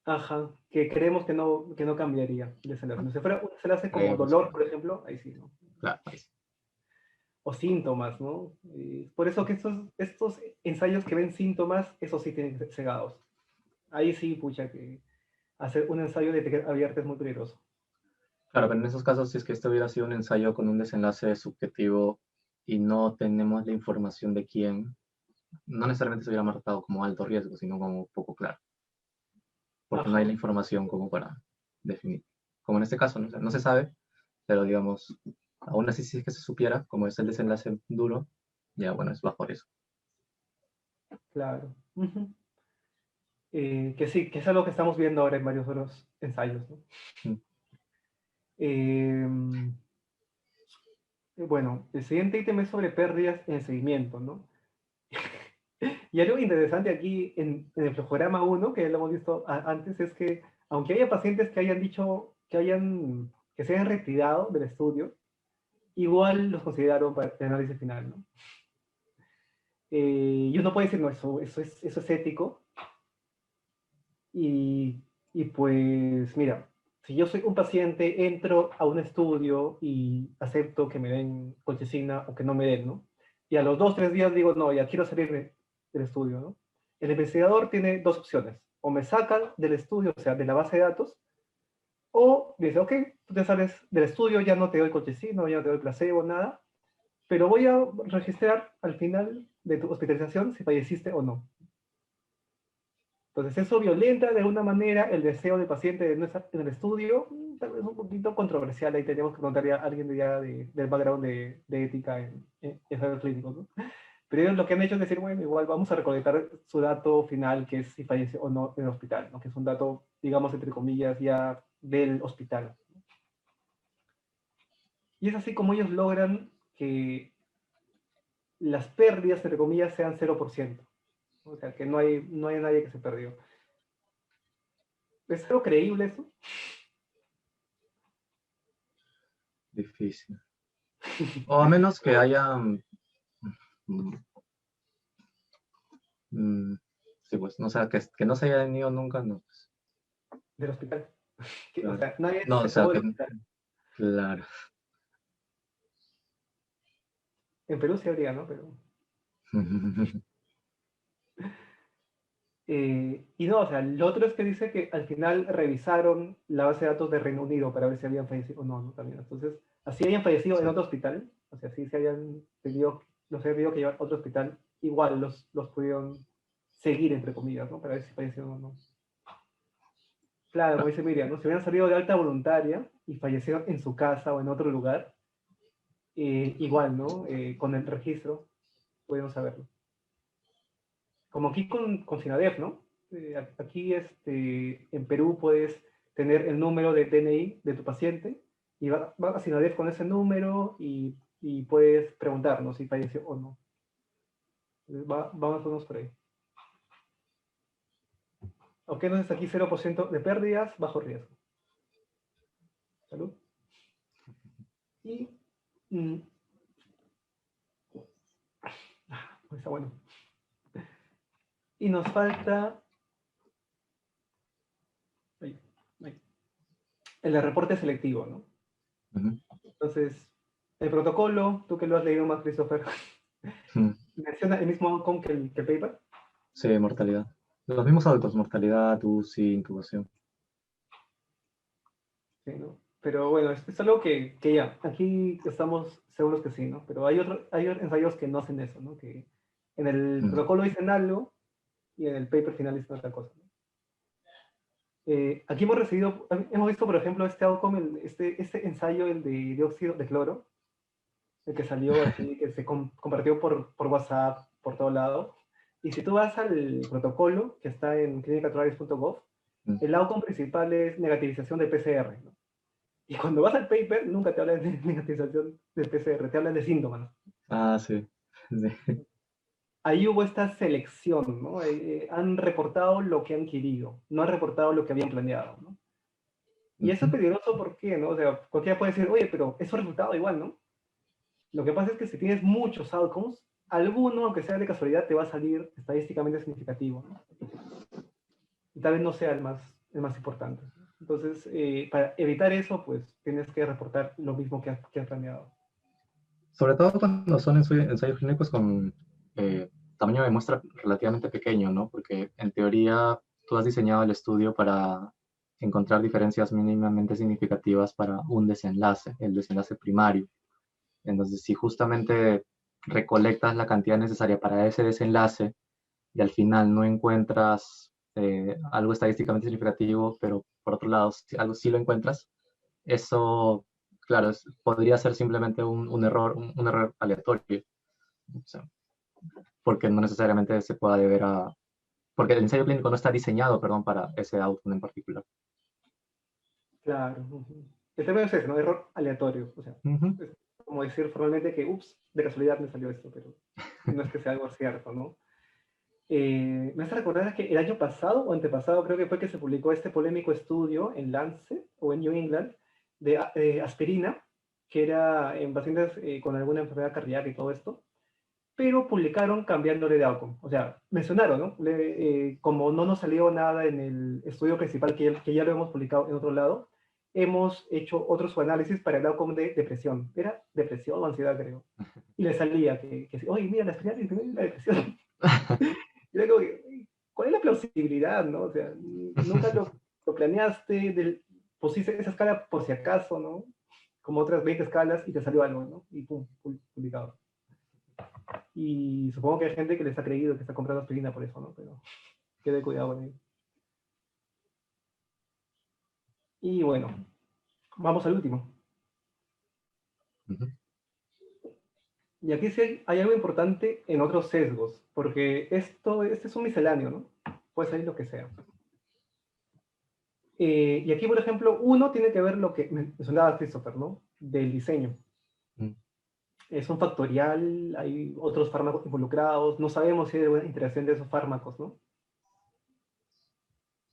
ajá, que creemos que no cambiaría el desenlace. Si fuera un desenlace como Creemos que dolor, no. por ejemplo, ahí sí, ¿no? Claro, ahí sí. O síntomas, ¿no? Por eso que estos ensayos que ven síntomas, esos sí tienen que ser cegados. Ahí sí, pucha, que hacer un ensayo de etiqueta abierta es muy peligroso. Claro, pero en esos casos, si es que este hubiera sido un ensayo con un desenlace subjetivo y no tenemos la información de quién, no necesariamente se hubiera marcado como alto riesgo, sino como poco claro, porque no hay la Ajá, información como para definir. Como en este caso, ¿no? O sea, no se sabe, pero digamos, aún así si es que se supiera, como es el desenlace duro, ya bueno, es bajo eso. claro. Ujú. Que sí, que es algo que estamos viendo ahora en varios otros ensayos, ¿no? Mm. Eh, bueno, el siguiente ítem es sobre pérdidas en el seguimiento, ¿no? Y algo interesante aquí en el flujograma 1, que ya lo hemos visto antes, es que aunque haya pacientes que hayan dicho que se hayan retirado del estudio, igual los consideraron para el análisis final, ¿no? Y uno puede decir, no, eso es ético. Y pues, mira, si yo soy un paciente, entro a un estudio y acepto que me den colchicina o que no me den, ¿no? Y a los 2, 3 días digo, no, ya quiero salir del estudio, ¿no? El investigador tiene dos opciones. O me sacan del estudio, o sea, de la base de datos, o dice, ok, tú te sales del estudio, ya no te doy colchicina, ya no te doy placebo, nada, pero voy a registrar al final de tu hospitalización si falleciste o no. Entonces, eso violenta de alguna manera el deseo del paciente de no estar en el estudio, tal vez un poquito controversial, ahí tenemos que preguntarle a alguien del background de ética en ensayos clínicos, ¿no? Pero ellos lo que han hecho es decir, bueno, igual vamos a recolectar su dato final, que es si fallece o no en el hospital, ¿no? Que es un dato, digamos, entre comillas, ya del hospital. Y es así como ellos logran que las pérdidas, entre comillas, sean 0%. O sea, que no hay nadie que se perdió. ¿Es algo creíble eso? Difícil. O a menos que haya, mm, sí, pues, no, o sea, que no se haya ido nunca, no, pues, Del hospital. O claro. sea, nadie No, o se sea, fugó del que, hospital. claro. En Perú sí habría, ¿no? Y no, o sea, lo otro es que dice que al final revisaron la base de datos de Reino Unido para ver si habían fallecido o no, ¿no? También. Entonces, así hayan fallecido Sí, en otro hospital, o sea, si se hayan pedido, los habían pedido que llevar a otro hospital, igual los pudieron seguir, entre comillas, ¿no? Para ver si fallecieron o no. Claro, como claro. dice Miriam, ¿no? Si hubieran salido de alta voluntaria y fallecieron en su casa o en otro lugar, igual, ¿no? Con el registro, podemos saberlo. Como aquí con Sinadef, ¿no? Aquí en Perú puedes tener el número de DNI de tu paciente y va a Sinadef con ese número y puedes preguntarnos si falleció o no. Vamos a por ahí. Ok, entonces aquí 0% de pérdidas, bajo riesgo. Salud. Y mm, está bueno. Y nos falta ay, ay, el de reporte selectivo, ¿no? Ujú. Entonces, el protocolo, tú que lo has leído más, Christopher, Ujú. menciona el mismo outcome que el paper. Sí, mortalidad. Los mismos adultos, mortalidad, UCI, intubación. Sí, ¿no? Pero bueno, es algo que ya, aquí estamos seguros que sí, ¿no? Pero hay ensayos que no hacen eso, ¿no? Que en el Mm. protocolo dicen algo y en el paper final dicen otra cosa, ¿no? Aquí hemos visto, por ejemplo, este outcome, este ensayo, el de dióxido de cloro, el que salió así, que se compartió por WhatsApp, por todo lado. Y si tú vas al protocolo que está en clinicaltrials.gov, Mm. el outcome principal es negativización de PCR, ¿no? Y cuando vas al paper, nunca te hablan de negativización del PCR, te hablan de síntomas. Ah, sí. Sí. Ahí hubo esta selección, ¿no? Han reportado lo que han querido, no han reportado lo que habían planeado, ¿no? Y eso es Ujú. peligroso, ¿por qué? ¿No? O sea, cualquiera puede decir, oye, pero eso ha resultado igual, ¿no? Lo que pasa es que si tienes muchos outcomes, alguno, aunque sea de casualidad, te va a salir estadísticamente significativo, ¿no? Y tal vez no sea el más importante. Entonces, para evitar eso, pues tienes que reportar lo mismo que has planeado. Sobre todo cuando son ensayos clínicos con tamaño de muestra relativamente pequeño, ¿no? Porque en teoría tú has diseñado el estudio para encontrar diferencias mínimamente significativas para un desenlace, el desenlace primario. Entonces, si justamente recolectas la cantidad necesaria para ese desenlace y al final no encuentras algo estadísticamente significativo, pero por otro lado, si algo sí lo encuentras, eso, claro, podría ser simplemente un error aleatorio, o sea, porque no necesariamente se pueda deber a, porque el ensayo clínico no está diseñado, perdón, para ese outcome en particular. Claro. Ujú. El término es ese, ¿no? Error aleatorio. O sea, Ujú. es como decir formalmente que, ups, de casualidad me salió esto, pero no es que sea algo cierto, ¿no? Me hace recordar que el año pasado o antepasado creo que fue que se publicó este polémico estudio en Lancet o en New England de aspirina, que era en pacientes con alguna enfermedad cardíaca y todo esto, pero publicaron cambiándole de outcome. O sea, mencionaron, ¿no? Como no nos salió nada en el estudio principal, que ya lo hemos publicado en otro lado, hemos hecho otro subanálisis para el outcome de depresión. Era depresión o ansiedad, creo. Y le salía que oye, mira, la aspirina disminuye la depresión. Y era como ¿cuál es la plausibilidad, no? O sea, nunca lo planeaste, pusiste esa escala por si acaso, ¿no? Como otras 20 escalas y te salió algo, ¿no? Y pum, publicado. Y supongo que hay gente que les ha creído que está comprando aspirina por eso, ¿no? Pero quede cuidado con ello. Y bueno, vamos al último. Ujú. Y aquí sí hay algo importante en otros sesgos, porque este es un misceláneo, ¿no? Puede salir lo que sea. Y aquí, por ejemplo, uno tiene que ver lo que mencionaba Christopher, ¿no? Del diseño. Mm. Es un factorial, hay otros fármacos involucrados, no sabemos si hay alguna interacción de esos fármacos, ¿no?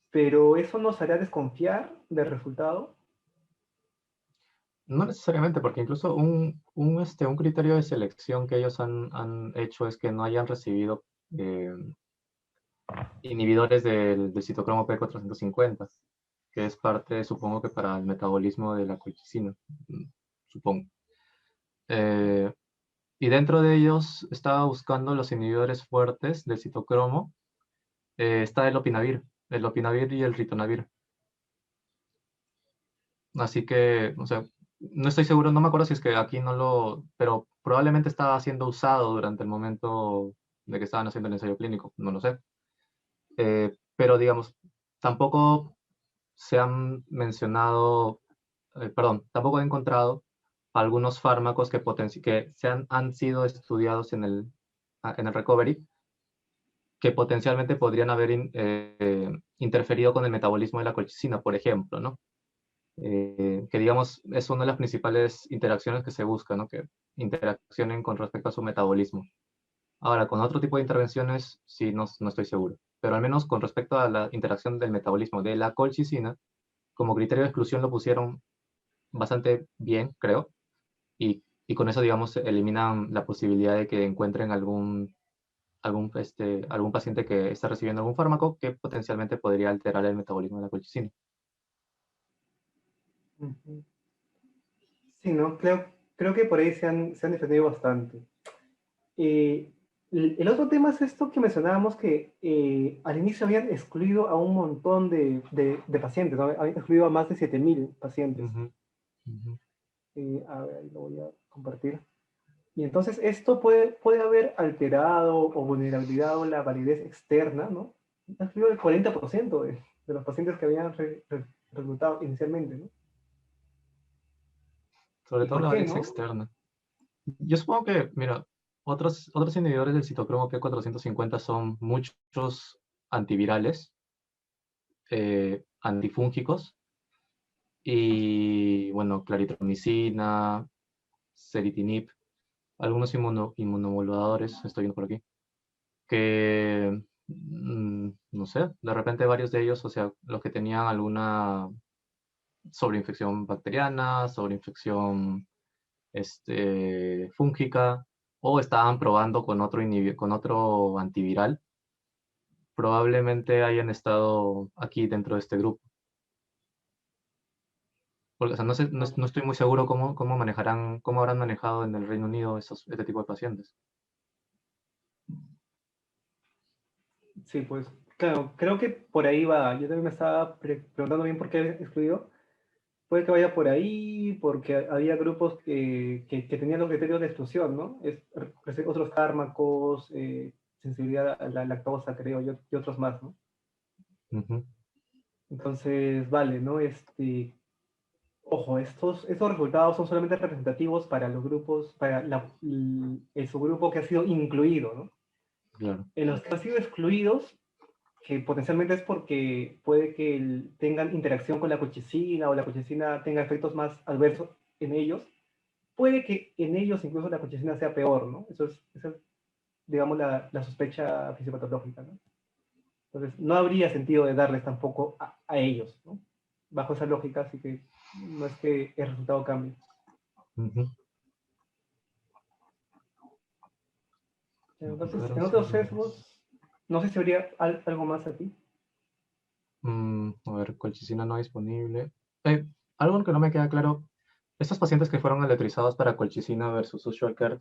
Pero eso nos hará desconfiar del resultado. No necesariamente, porque incluso un criterio de selección que ellos han hecho es que no hayan recibido eh, inhibidores del citocromo P450, que es parte, supongo que para el metabolismo de la colchicina, supongo. Eh, y dentro de ellos estaba buscando los inhibidores fuertes del citocromo. Está el opinavir y el ritonavir. Así que, o sea, no estoy seguro, no me acuerdo si es que aquí no pero probablemente estaba siendo usado durante el momento de que estaban haciendo el ensayo clínico, no lo sé. Pero digamos, tampoco se han mencionado, perdón, tampoco he encontrado algunos fármacos que han sido estudiados en el recovery, que potencialmente podrían haber interferido con el metabolismo de la colchicina, por ejemplo, ¿no? Que digamos es una de las principales interacciones que se busca, ¿no? Que interaccionen con respecto a su metabolismo. Ahora, con otro tipo de intervenciones, sí, no estoy seguro. Pero al menos con respecto a la interacción del metabolismo de la colchicina, como criterio de exclusión lo pusieron bastante bien, creo, y con eso, digamos, eliminan la posibilidad de que encuentren algún paciente que está recibiendo algún fármaco que potencialmente podría alterar el metabolismo de la colchicina. Ujú. Sí, ¿no? Creo que por ahí se han defendido bastante. Eh, el otro tema es esto que mencionábamos que al inicio habían excluido a un montón de pacientes, ¿no? Habían excluido a más de 7.000 pacientes. Ujú, ujú. A ver, ahí lo voy a compartir. Y entonces esto puede haber alterado o vulnerabilizado la validez externa, ¿no? Ha excluido el 40% de los pacientes que habían reclutado inicialmente, ¿no? Sobre ¿Y todo por la qué, varianza no? externa. Yo supongo que, mira, otros inhibidores del citocromo P450 son muchos antivirales, antifúngicos y, bueno, claritromicina, ceritinib, algunos inmunomoduladores, estoy viendo por aquí, que, no sé, de repente varios de ellos, o sea, los que tenían alguna sobreinfección bacteriana, sobreinfección fúngica, o estaban probando con otro antiviral, probablemente hayan estado aquí dentro de este grupo. Porque, o sea, no estoy muy seguro cómo manejarán, cómo habrán manejado en el Reino Unido este tipo de pacientes. Sí, pues, claro, creo que por ahí va. Yo también me estaba preguntando bien por qué excluido. Puede que vaya por ahí, porque había grupos que tenían los criterios de exclusión, ¿no? Otros fármacos, sensibilidad a la lactosa, creo, y otros más, ¿no? Ujú, Entonces, vale, ¿no? Ojo, estos resultados son solamente representativos para los grupos, para el subgrupo que ha sido incluido, ¿no? claro. En los que han sido excluidos, que potencialmente es porque puede que tengan interacción con la colchicina o la colchicina tenga efectos más adversos en ellos, puede que en ellos incluso la colchicina sea peor, ¿no? Esa es digamos, la sospecha fisiopatológica, ¿no? Entonces, no habría sentido de darles tampoco a ellos, ¿no? Bajo esa lógica, así que no es que el resultado cambie. Ujú. Entonces, Fueron en otros seguidores. sesgos, no sé si habría algo más aquí. A ver, colchicina no disponible. Eh, Algo que no me queda claro, estos pacientes que fueron electrizados para colchicina versus usual care,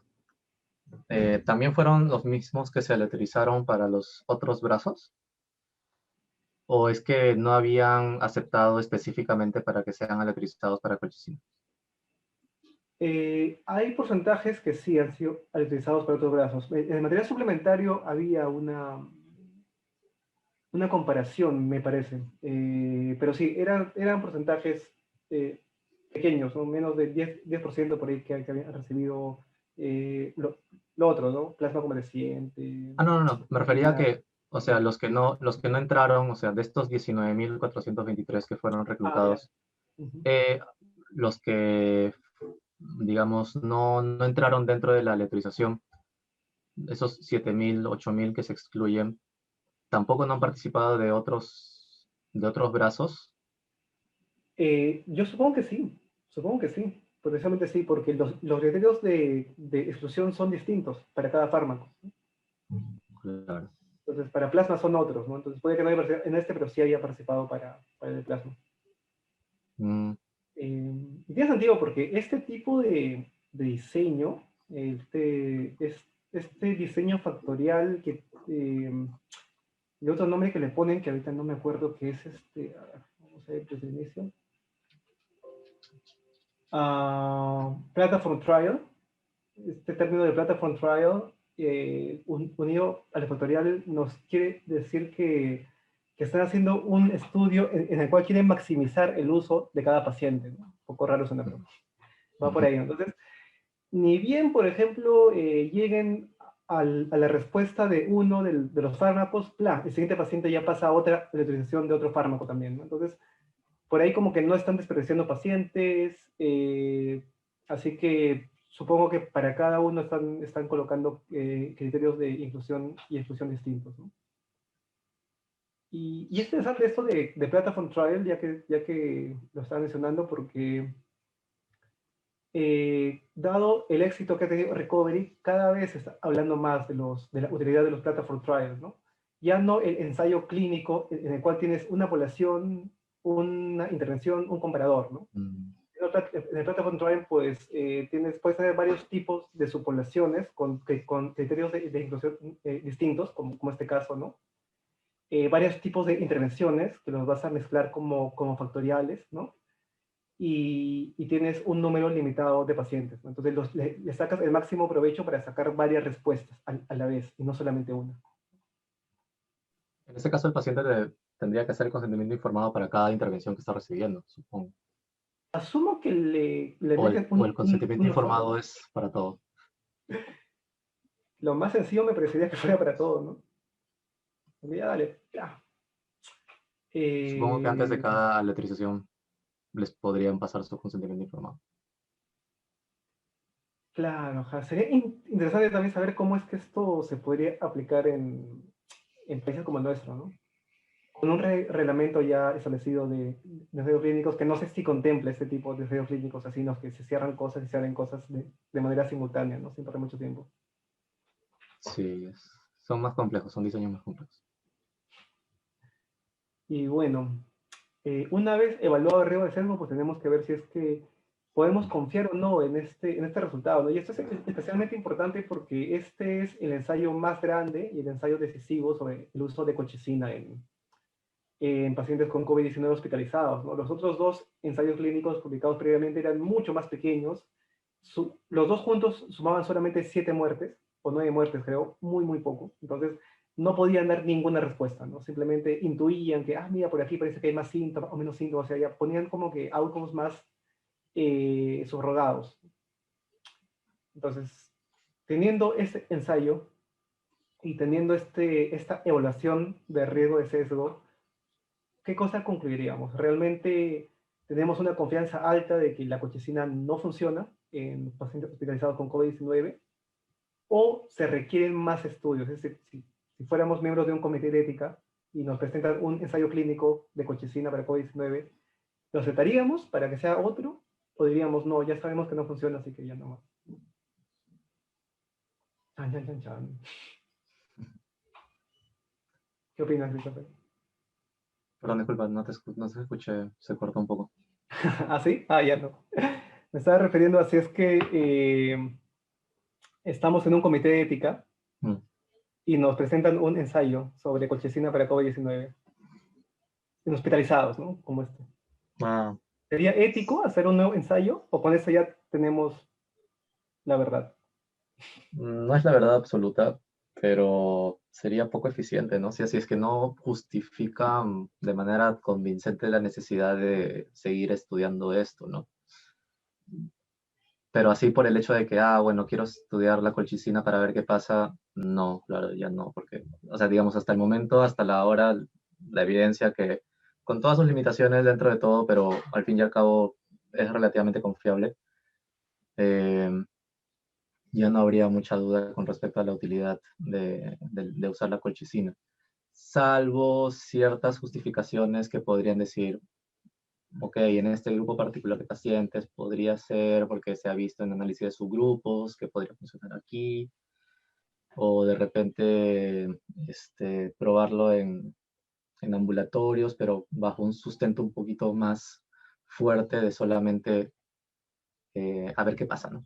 ¿también fueron los mismos que se electrizaron para los otros brazos? ¿O es que no habían aceptado específicamente para que sean electrizados para colchicina? Hay porcentajes que sí han sido utilizados para otros brazos. En el material suplementario había una comparación, me parece. Pero sí, eran porcentajes eh, pequeños, ¿no? Menos del 10% por ahí que habían recibido lo otro, ¿no? Plasma convaleciente, Ah, no, no, no. Me refería a orina. que, o sea, los que no entraron, o sea, de estos 19.423 que fueron Ah, ya. reclutados, Ujú. eh, los que, digamos, no entraron dentro de la electrización, esos 7.000, 8.000 que se excluyen, tampoco no han participado de otros brazos. Yo supongo que sí, potencialmente sí, porque los criterios de exclusión son distintos para cada fármaco. Claro. Entonces, para plasma son otros, ¿no? Entonces, puede que no haya participado en este, pero sí haya participado para el plasma. Mm, Y tiene sentido porque este tipo de diseño, este diseño factorial y otro nombre que le ponen, que ahorita no me acuerdo, que es vamos a ver desde el inicio, Platform Trial, este término de Platform Trial, unido al factorial, nos quiere decir que están haciendo un estudio en el cual quieren maximizar el uso de cada paciente, ¿no? Un poco raro suena, pero va por ujú. ahí. Entonces, ni bien, por ejemplo, lleguen a la respuesta de uno de los fármacos, el siguiente paciente ya pasa a otra utilización de otro fármaco también, ¿no? Entonces, por ahí como que no están desperdiciando pacientes, así que supongo que para cada uno están colocando criterios de inclusión y exclusión distintos, ¿no? Y es interesante esto de Platform Trial, ya que lo estaba mencionando, porque dado el éxito que ha tenido Recovery, cada vez se está hablando más de la utilidad de los Platform Trials, ¿no? Ya no el ensayo clínico en el cual tienes una población, una intervención, un comparador, ¿no? Mm, En el Platform Trial, pues, puedes tener varios tipos de subpoblaciones con criterios de inclusión distintos, como este caso, ¿no? Varios tipos de intervenciones que los vas a mezclar como factoriales, ¿no? Y tienes un número limitado de pacientes, ¿no? Entonces le sacas el máximo provecho para sacar varias respuestas a la vez y no solamente una. En este caso, el paciente tendría que hacer el consentimiento informado para cada intervención que está recibiendo, supongo. Asumo que le O el, meten o el consentimiento uno solo, informado ¿no? es para todo. Lo más sencillo me parecería que fuera para todo, ¿no? Porque ya dale, ya. Supongo que antes de Eh, cada letrización les podrían pasar su consentimiento informado. claro, ajá. Sería interesante también saber cómo es que esto se podría aplicar en países como el nuestro, ¿no? Con un reglamento ya establecido de ensayos clínicos que no sé si contempla este tipo de ensayos clínicos así, ¿no? Que se cierran cosas y se abren cosas de manera simultánea, ¿no? Sin perder mucho tiempo. Sí, son más complejos, son diseños más complejos. Y bueno, Una vez evaluado el riesgo de sesgo, pues tenemos que ver si es que podemos confiar o no en este resultado, ¿no? Y esto es especialmente importante porque este es el ensayo más grande y el ensayo decisivo sobre el uso de colchicina en pacientes con COVID-19 hospitalizados, ¿no? Los otros dos ensayos clínicos publicados previamente eran mucho más pequeños. Los dos juntos sumaban solamente 7 muertes, o 9 muertes, creo, muy, muy poco. Entonces, no podían dar ninguna respuesta, ¿no? Simplemente intuían que, mira, por aquí parece que hay más síntomas o menos síntomas, o sea, ya ponían como que outcomes más subrogados. Entonces, teniendo este ensayo y teniendo esta evaluación de riesgo de sesgo, ¿qué cosa concluiríamos? ¿Realmente tenemos una confianza alta de que la colchicina no funciona en pacientes hospitalizados con COVID-19? ¿O se requieren más estudios? Es decir, si fuéramos miembros de un comité de ética y nos presentan un ensayo clínico de colchicina para COVID-19, ¿lo aceptaríamos para que sea otro? ¿O diríamos, no, ya sabemos que no funciona, así que ya no más? Chan, chan, chan, chan. ¿Qué opinas, Christopher? Perdón, disculpa, no te escuché, se cortó un poco. ¿Ah, sí? Ya no. Me estaba refiriendo a si es que estamos en un comité de ética Mm. y nos presentan un ensayo sobre colchicina para COVID-19 en hospitalizados, ¿no? Como este. Ah, ¿Sería ético hacer un nuevo ensayo o con eso ya tenemos la verdad? no es la verdad absoluta, pero sería poco eficiente, ¿no? Si así es que no justifica de manera convincente la necesidad de seguir estudiando esto, ¿no? Pero así por el hecho de que, bueno, quiero estudiar la colchicina para ver qué pasa, no, claro, ya no, porque, o sea, digamos, hasta el momento, hasta la hora, la evidencia que, con todas sus limitaciones dentro de todo, pero al fin y al cabo es relativamente confiable, eh, ya no habría mucha duda con respecto a la utilidad de usar la colchicina, salvo ciertas justificaciones que podrían decir, ok, en este grupo particular de pacientes podría ser porque se ha visto en análisis de subgrupos que podría funcionar aquí, o de repente probarlo en ambulatorios, pero bajo un sustento un poquito más fuerte de solamente a ver qué pasa, ¿no?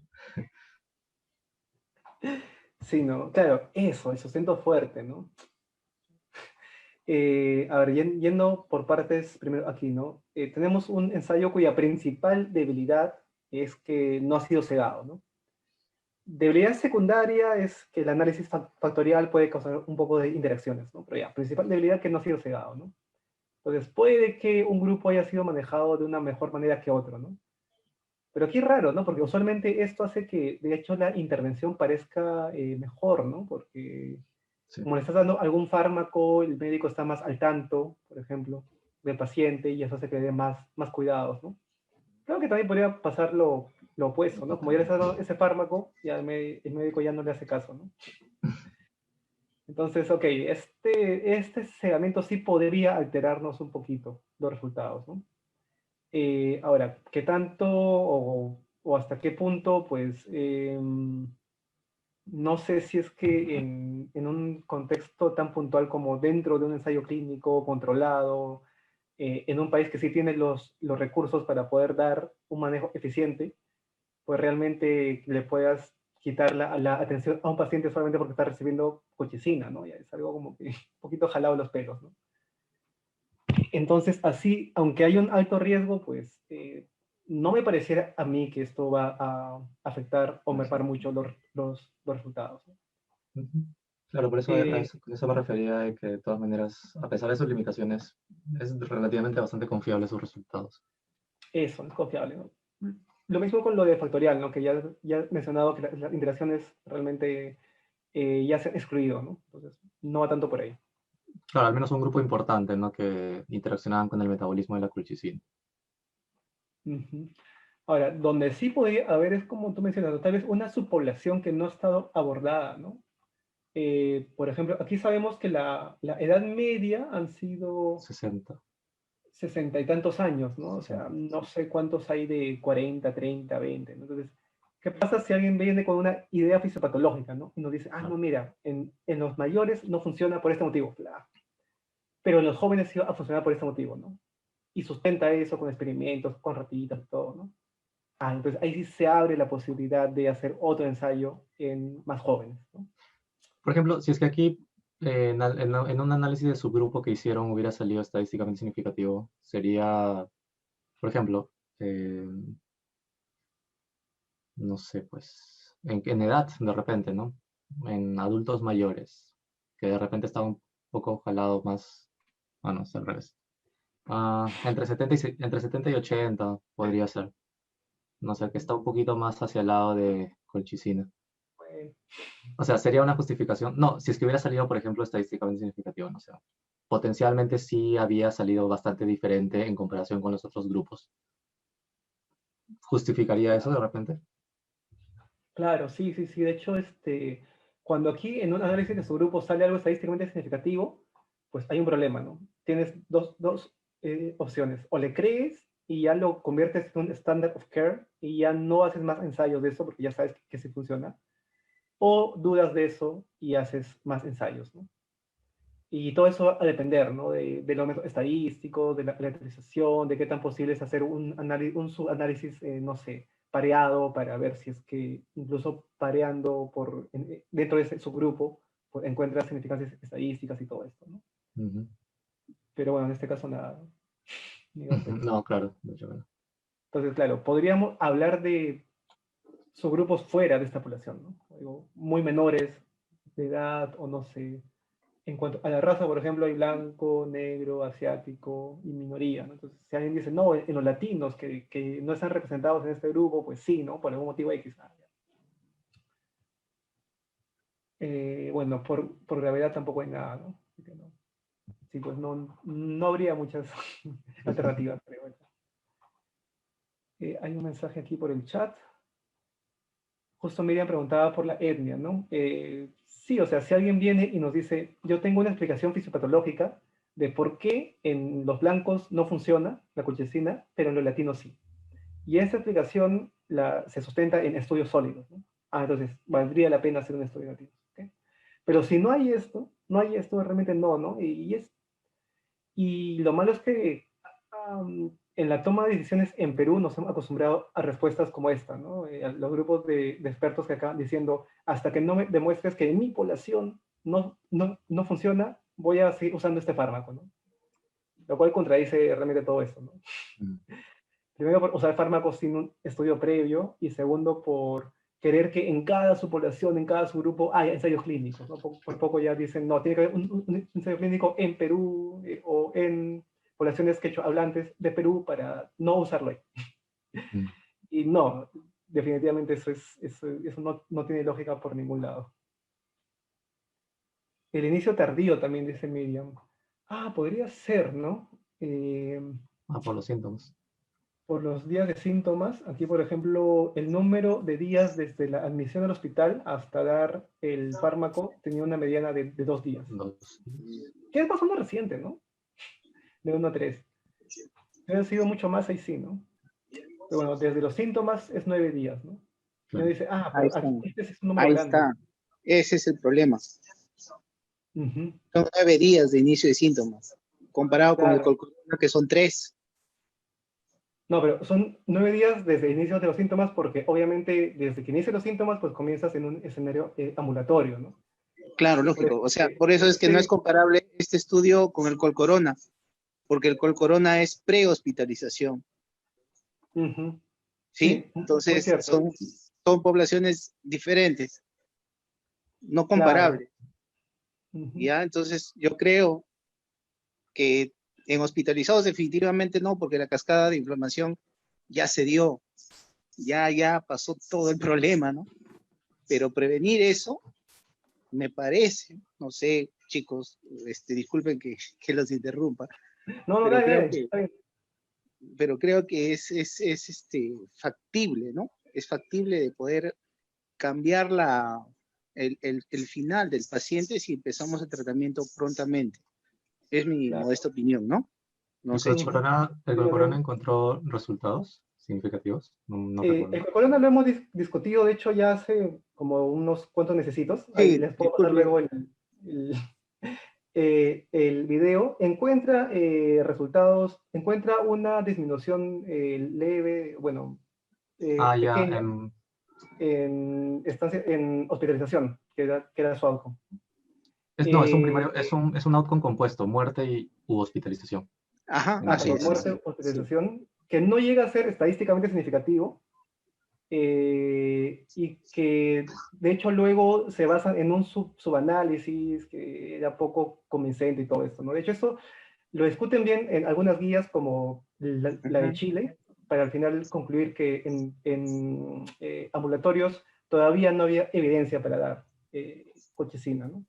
Sí, no, claro, eso, el sustento fuerte, ¿no? A ver, yendo por partes, primero aquí, ¿no? Tenemos un ensayo cuya principal debilidad es que no ha sido cegado, ¿no? Debilidad secundaria es que el análisis factorial puede causar un poco de interacciones, ¿no? Pero ya, principal debilidad que no ha sido cegado, ¿no? Entonces, puede que un grupo haya sido manejado de una mejor manera que otro, ¿no? Pero aquí es raro, ¿no? Porque usualmente esto hace que, de hecho, la intervención parezca mejor, ¿no? Porque Sí. como le estás dando algún fármaco, el médico está más al tanto, por ejemplo, del paciente y eso hace que dé más cuidados, ¿no? Creo que también podría pasar lo opuesto, ¿no? Como ya le estás dando ese fármaco, ya el médico ya no le hace caso, ¿no? Entonces, ok, este cegamiento sí podría alterarnos un poquito los resultados, ¿no? Ahora, ¿qué tanto o hasta qué punto? Pues no sé si es que en un contexto tan puntual como dentro de un ensayo clínico controlado, en un país que sí tiene los recursos para poder dar un manejo eficiente, pues realmente le puedas quitar la atención a un paciente solamente porque está recibiendo colchicina, ¿no? Ya es algo como que un poquito jalado los pelos, ¿no? Entonces, así, aunque hay un alto riesgo, pues no me pareciera a mí que esto va a afectar o mermar mucho los resultados, ¿no? Ujú. Claro, por eso Eh, con eso me refería de que de todas maneras, a pesar de sus limitaciones, es relativamente bastante confiable sus resultados. Eso, es confiable, ¿no? Lo mismo con lo de factorial, ¿no? Que ya he mencionado que las interacciones realmente ya se han excluido, ¿no? Entonces, no va tanto por ahí. Claro, al menos un grupo importante, ¿no? Que interaccionaban con el metabolismo de la colchicina. Ujú. Ahora, donde sí podría haber es como tú mencionas, ¿no? Tal vez una subpoblación que no ha estado abordada, ¿no? Por ejemplo, aquí sabemos que la edad media han sido 60, 60 y tantos años, ¿no? O sea, 60. no sé cuántos hay de 40, 30, 20, ¿no? Entonces, ¿qué pasa si alguien viene con una idea fisiopatológica, ¿no? Y nos dice, no, Claro. mira, en los mayores no funciona por este motivo, pero en los jóvenes sí va a funcionar por este motivo, ¿no? y sustenta eso con experimentos, con ratitas y todo, ¿no? Entonces ahí sí se abre la posibilidad de hacer otro ensayo en más jóvenes, ¿no? Por ejemplo, si es que aquí en un análisis de subgrupo que hicieron hubiera salido estadísticamente significativo, sería, por ejemplo, no sé, pues, en edad de repente, ¿no? En adultos mayores, que de repente está un poco jalado más, no, es al revés. Entre 70 y 80 podría ser. No sé, que está un poquito más hacia el lado de colchicina. Bueno, O sea, sería una justificación. No, si es que hubiera salido, por ejemplo, estadísticamente significativo, no sé. Potencialmente sí había salido bastante diferente en comparación con los otros grupos. ¿Justificaría eso de repente? claro, sí, sí, sí. De hecho, cuando aquí en un análisis de su grupo sale algo estadísticamente significativo, pues hay un problema, ¿no? Tienes dos opciones. O le crees y ya lo conviertes en un standard of care y ya no haces más ensayos de eso porque ya sabes que sí funciona. O dudas de eso y haces más ensayos, ¿no? Y todo eso va a depender, ¿no? De los métodos estadísticos, de la aleatorización, de qué tan posible es hacer un subanálisis, no sé, pareado para ver si es que incluso pareando dentro de ese subgrupo pues, encuentras significancias estadísticas y todo esto, ¿no? Ujú. Pero bueno, en este caso nada, ni va a ser. No, claro, mucho menos. Entonces, claro, podríamos hablar de subgrupos fuera de esta población, ¿no? Digo, muy menores de edad o no sé, en cuanto a la raza, por ejemplo, hay blanco, negro, asiático y minoría, ¿no? Entonces, si alguien dice, no, en los latinos que no están representados en este grupo, pues sí, ¿no? Por algún motivo X. Bueno, por gravedad tampoco hay nada, ¿no? Así que no. Sí, pues no habría muchas alternativas, creo. Hay un mensaje aquí por el chat. Justo Miriam preguntaba por la etnia, ¿no? Sí, o sea, si alguien viene y nos dice, yo tengo una explicación fisiopatológica de por qué en los blancos no funciona la colchicina, pero en los latinos sí. Y esa explicación se sustenta en estudios sólidos, ¿no? Entonces, valdría la pena hacer un estudio latino. ¿Okay? Pero si no hay esto, realmente no, ¿no? Y lo malo es que en la toma de decisiones en Perú nos hemos acostumbrado a respuestas como esta, ¿no? Los grupos de expertos que acaban diciendo, hasta que no me demuestres que en mi población no funciona, voy a seguir usando este fármaco, ¿no? Lo cual contradice realmente todo esto, ¿no? Mm. Primero por usar fármacos sin un estudio previo y segundo por querer que en cada subpoblación, en cada subgrupo haya ensayos clínicos, ¿no? Por poco ya dicen, no, tiene que haber un ensayo clínico en Perú o en poblaciones quechua hablantes de Perú para no usarlo ahí. Mm. Y no, definitivamente eso no tiene lógica por ningún lado. El inicio tardío también dice Miriam. Podría ser, ¿no? Por los síntomas. Por los días de síntomas, aquí por ejemplo, el número de días desde la admisión al hospital hasta dar el fármaco tenía una mediana de 2 días. Dos. Que es bastante reciente, ¿no? De 1 a 3. Si hubiera sido mucho más, ahí sí, ¿no? Pero bueno, desde los síntomas es 9 días, ¿no? Y uno Claro. dice, Ahí pero está, este es un número ahí grande. está. Ese es el problema. Ujú. Son 9 días de inicio de síntomas, comparado con el Claro. colcorona que son 3. No, pero son 9 días desde el inicio de los síntomas porque obviamente desde que inician los síntomas pues comienzas en un escenario ambulatorio, ¿no? Claro, Por eso, lógico. O sea, por eso es que no es comparable este estudio con el colcorona, porque el colcorona es prehospitalización, uh-huh. ¿sí? Sí, muy Entonces cierto. son poblaciones diferentes, no Claro. comparables, Uh-huh. ¿ya? Entonces yo creo que en hospitalizados definitivamente no, porque la cascada de inflamación ya se dio, ya pasó todo el problema, ¿no? Pero prevenir eso, me parece, no sé, chicos, disculpen que los interrumpa, No, pero dale, creo dale. que, Está bien. pero creo que es factible, ¿no? Es factible de poder cambiar el final del paciente si empezamos el tratamiento prontamente. Es mi Claro. modesta opinión, ¿no? No ¿El sé, Uh-huh. chicos. Colcorona, el Sí, Colcorona también. encontró resultados significativos? No, no recuerdo. El corona lo hemos discutido, de hecho, ya hace como unos cuantos necesitos. Ahí Sí, les puedo pasar disculpen. luego el, el video, encuentra resultados, encuentra una disminución leve, bueno, Ya, pequeña, en hospitalización, que era su outcome. no, es un Eh, primario, es un outcome compuesto, muerte u hospitalización. Ajá, En así ese, perdón, es, en ese. muerte, sí, sí. hospitalización, que no llega a ser estadísticamente significativo, y que de hecho luego se basa en un subanálisis que era poco convincente y todo esto, ¿no? De hecho, esto lo discuten bien en algunas guías como la de Ujú. Chile, para al final concluir que en ambulatorios todavía no había evidencia para dar colchicina, ¿no?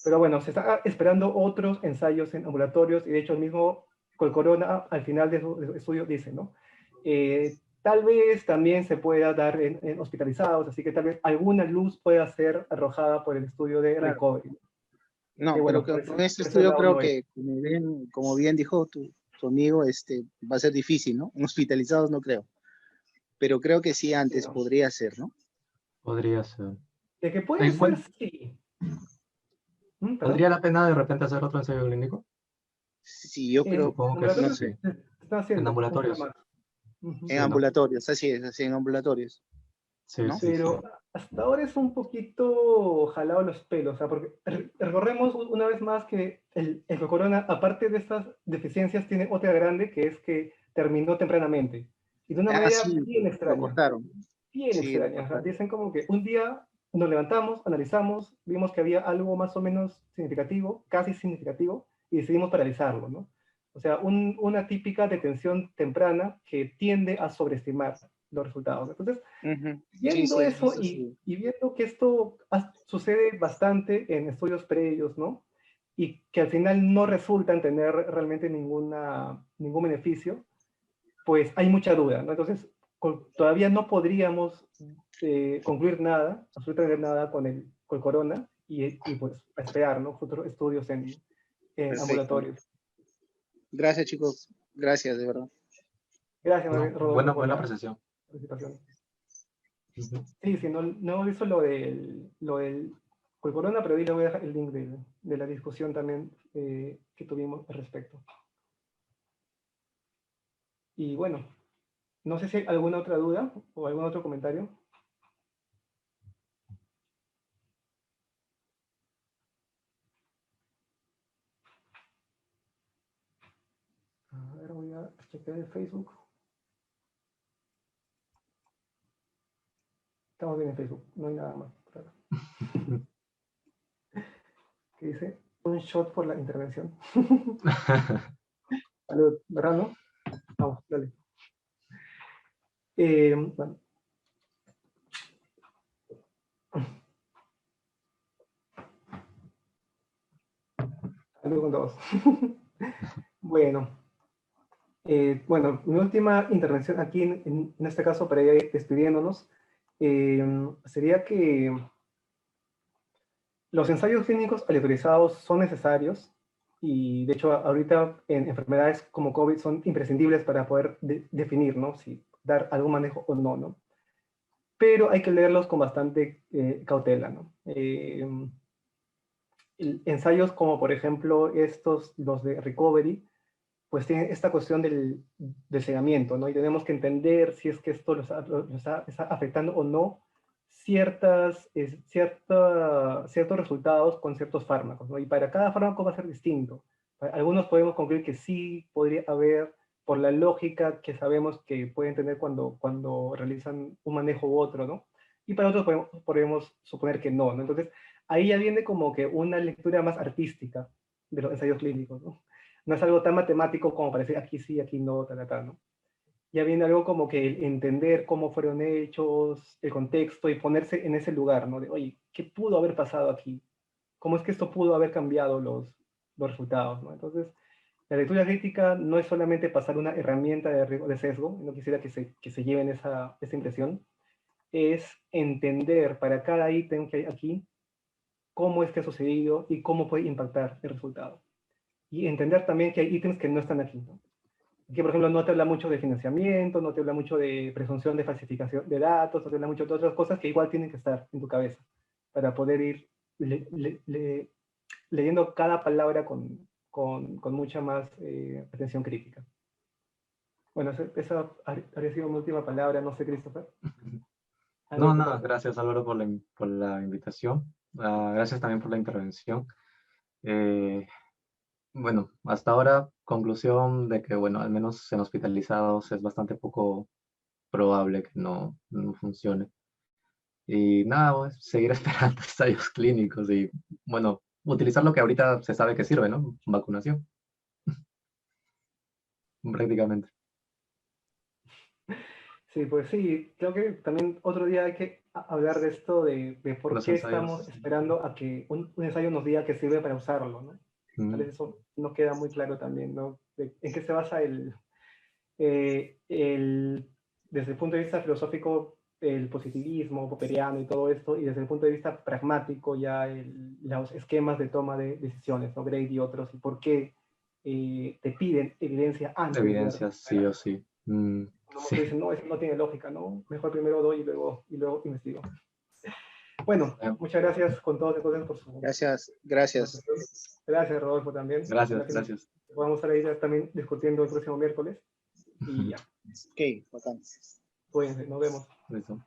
Pero bueno, se está esperando otros ensayos en ambulatorios y de hecho el mismo Colcorona al final de su estudio dice, ¿no? Tal vez también se pueda dar en hospitalizados, así que tal vez alguna luz pueda ser arrojada por el estudio de Claro. recovery. Que No, pero bueno, con este por ese estudio lado creo no es. que, como bien dijo tu amigo, va a ser difícil, ¿no? En hospitalizados no creo, pero creo que sí Sí, antes ¿no? podría ser, ¿no? Podría ser. De que puede ¿En ser, cuál- sí. ¿Valdría ¿Perdón? la pena de repente hacer otro ensayo clínico? Sí, yo En creo, Supongo que no ambulatorios sé, se está en haciendo un par ambulatorios. más. Ujú. en Sí, ¿no? ambulatorios, así es, así en ambulatorios, Sí, ¿no? sí, sí. Pero hasta ahora es un poquito jalado los pelos, o sea, porque recordemos una vez más que el corona, aparte de estas deficiencias, tiene otra grande, que es que terminó tempranamente, y de una Ah, manera sí, lo cortaron, bien sí, lo extraña. O sea, cortaron. dicen como que un día nos levantamos, analizamos, vimos que había algo más o menos significativo, casi significativo, y decidimos paralizarlo, ¿no? O sea, una típica detención temprana que tiende a sobreestimar los resultados. Entonces, Ujú. Sí, viendo sí, es eso visto, sí. y viendo que esto sucede bastante en estudios previos, ¿no? Y que al final no resultan tener realmente ningún beneficio, pues hay mucha duda, ¿no? Entonces, todavía no podríamos concluir nada, absolutamente nada con el corona y pues a esperar, ¿no? Futuros estudios en Perfecto. ambulatorios. Gracias, chicos. Gracias, de verdad. Gracias, No, Rodolfo, por buena la apreciación. participación. Ujú. Sí, sí, no he visto lo del corona, pero ahí le voy a dejar el link de la discusión también que tuvimos al respecto. Y bueno, no sé si hay alguna otra duda o algún otro comentario. A ver, voy a chequear el Facebook. Estamos bien en Facebook, no hay nada más. Claro. Que dice, un shot por la intervención. Salud, ¿verdad, no? Vamos, dale. Bueno, salud con todos. Bueno, mi última intervención aquí, en este caso, para ir despidiéndonos, sería que los ensayos clínicos aleatorizados son necesarios y, de hecho, ahorita en enfermedades como COVID son imprescindibles para poder definir, ¿no? Si dar algún manejo o no, ¿no? Pero hay que leerlos con bastante cautela, ¿no? Ensayos como, por ejemplo, los de recovery, pues tienen esta cuestión del cegamiento, ¿no? Y tenemos que entender si es que esto está afectando o no ciertos resultados con ciertos fármacos, ¿no? Y para cada fármaco va a ser distinto. Algunos podemos concluir que sí podría haber, por la lógica que sabemos que pueden tener cuando realizan un manejo u otro, ¿no? Y para otros podemos suponer que no, ¿no? Entonces, ahí ya viene como que una lectura más artística de los ensayos clínicos, ¿no? No es algo tan matemático como para decir aquí sí, aquí no, tal, ¿no? Ya viene algo como que entender cómo fueron hechos, el contexto y ponerse en ese lugar, ¿no? De, oye, ¿qué pudo haber pasado aquí? ¿Cómo es que esto pudo haber cambiado los resultados, ¿no? Entonces, la lectura crítica no es solamente pasar una herramienta de sesgo, no quisiera que se lleven esa impresión, es entender para cada ítem que hay aquí cómo es que ha sucedido y cómo puede impactar el resultado. Y entender también que hay ítems que no están aquí, ¿no? Aquí, por ejemplo, no te habla mucho de financiamiento, no te habla mucho de presunción de falsificación de datos, no te habla mucho de otras cosas que igual tienen que estar en tu cabeza para poder ir leyendo cada palabra con mucha más atención crítica. Bueno, esa habría sido mi última palabra, no sé, Christopher. No, nada, gracias Álvaro por la invitación. Gracias también por la intervención. Bueno, hasta ahora, conclusión de que, bueno, al menos en hospitalizados es bastante poco probable que no funcione. Y nada, pues, seguir esperando ensayos clínicos y, bueno, utilizar lo que ahorita se sabe que sirve, ¿no? Vacunación, prácticamente. Sí, pues sí, creo que también otro día hay que hablar de esto, de por Los qué ensayos. estamos esperando a que un ensayo nos diga que sirve para usarlo, ¿no? Tal vez eso no queda muy claro también, ¿no? ¿En qué se basa desde el punto de vista filosófico, el positivismo popperiano y todo esto, y desde el punto de vista pragmático, ya los esquemas de toma de decisiones, ¿no? Gray y otros, y por qué te piden evidencia antes de Evidencias, sí o sí. como Sí. que dicen, no, eso no tiene lógica, ¿no? Mejor primero doy y luego investigo. Bueno, muchas gracias con todos entonces por su... Gracias. Gracias, Rodolfo, también. Gracias. Vamos a ir también discutiendo el próximo miércoles. Y ya. Ok, bacán. Cuídense, nos vemos. Listo.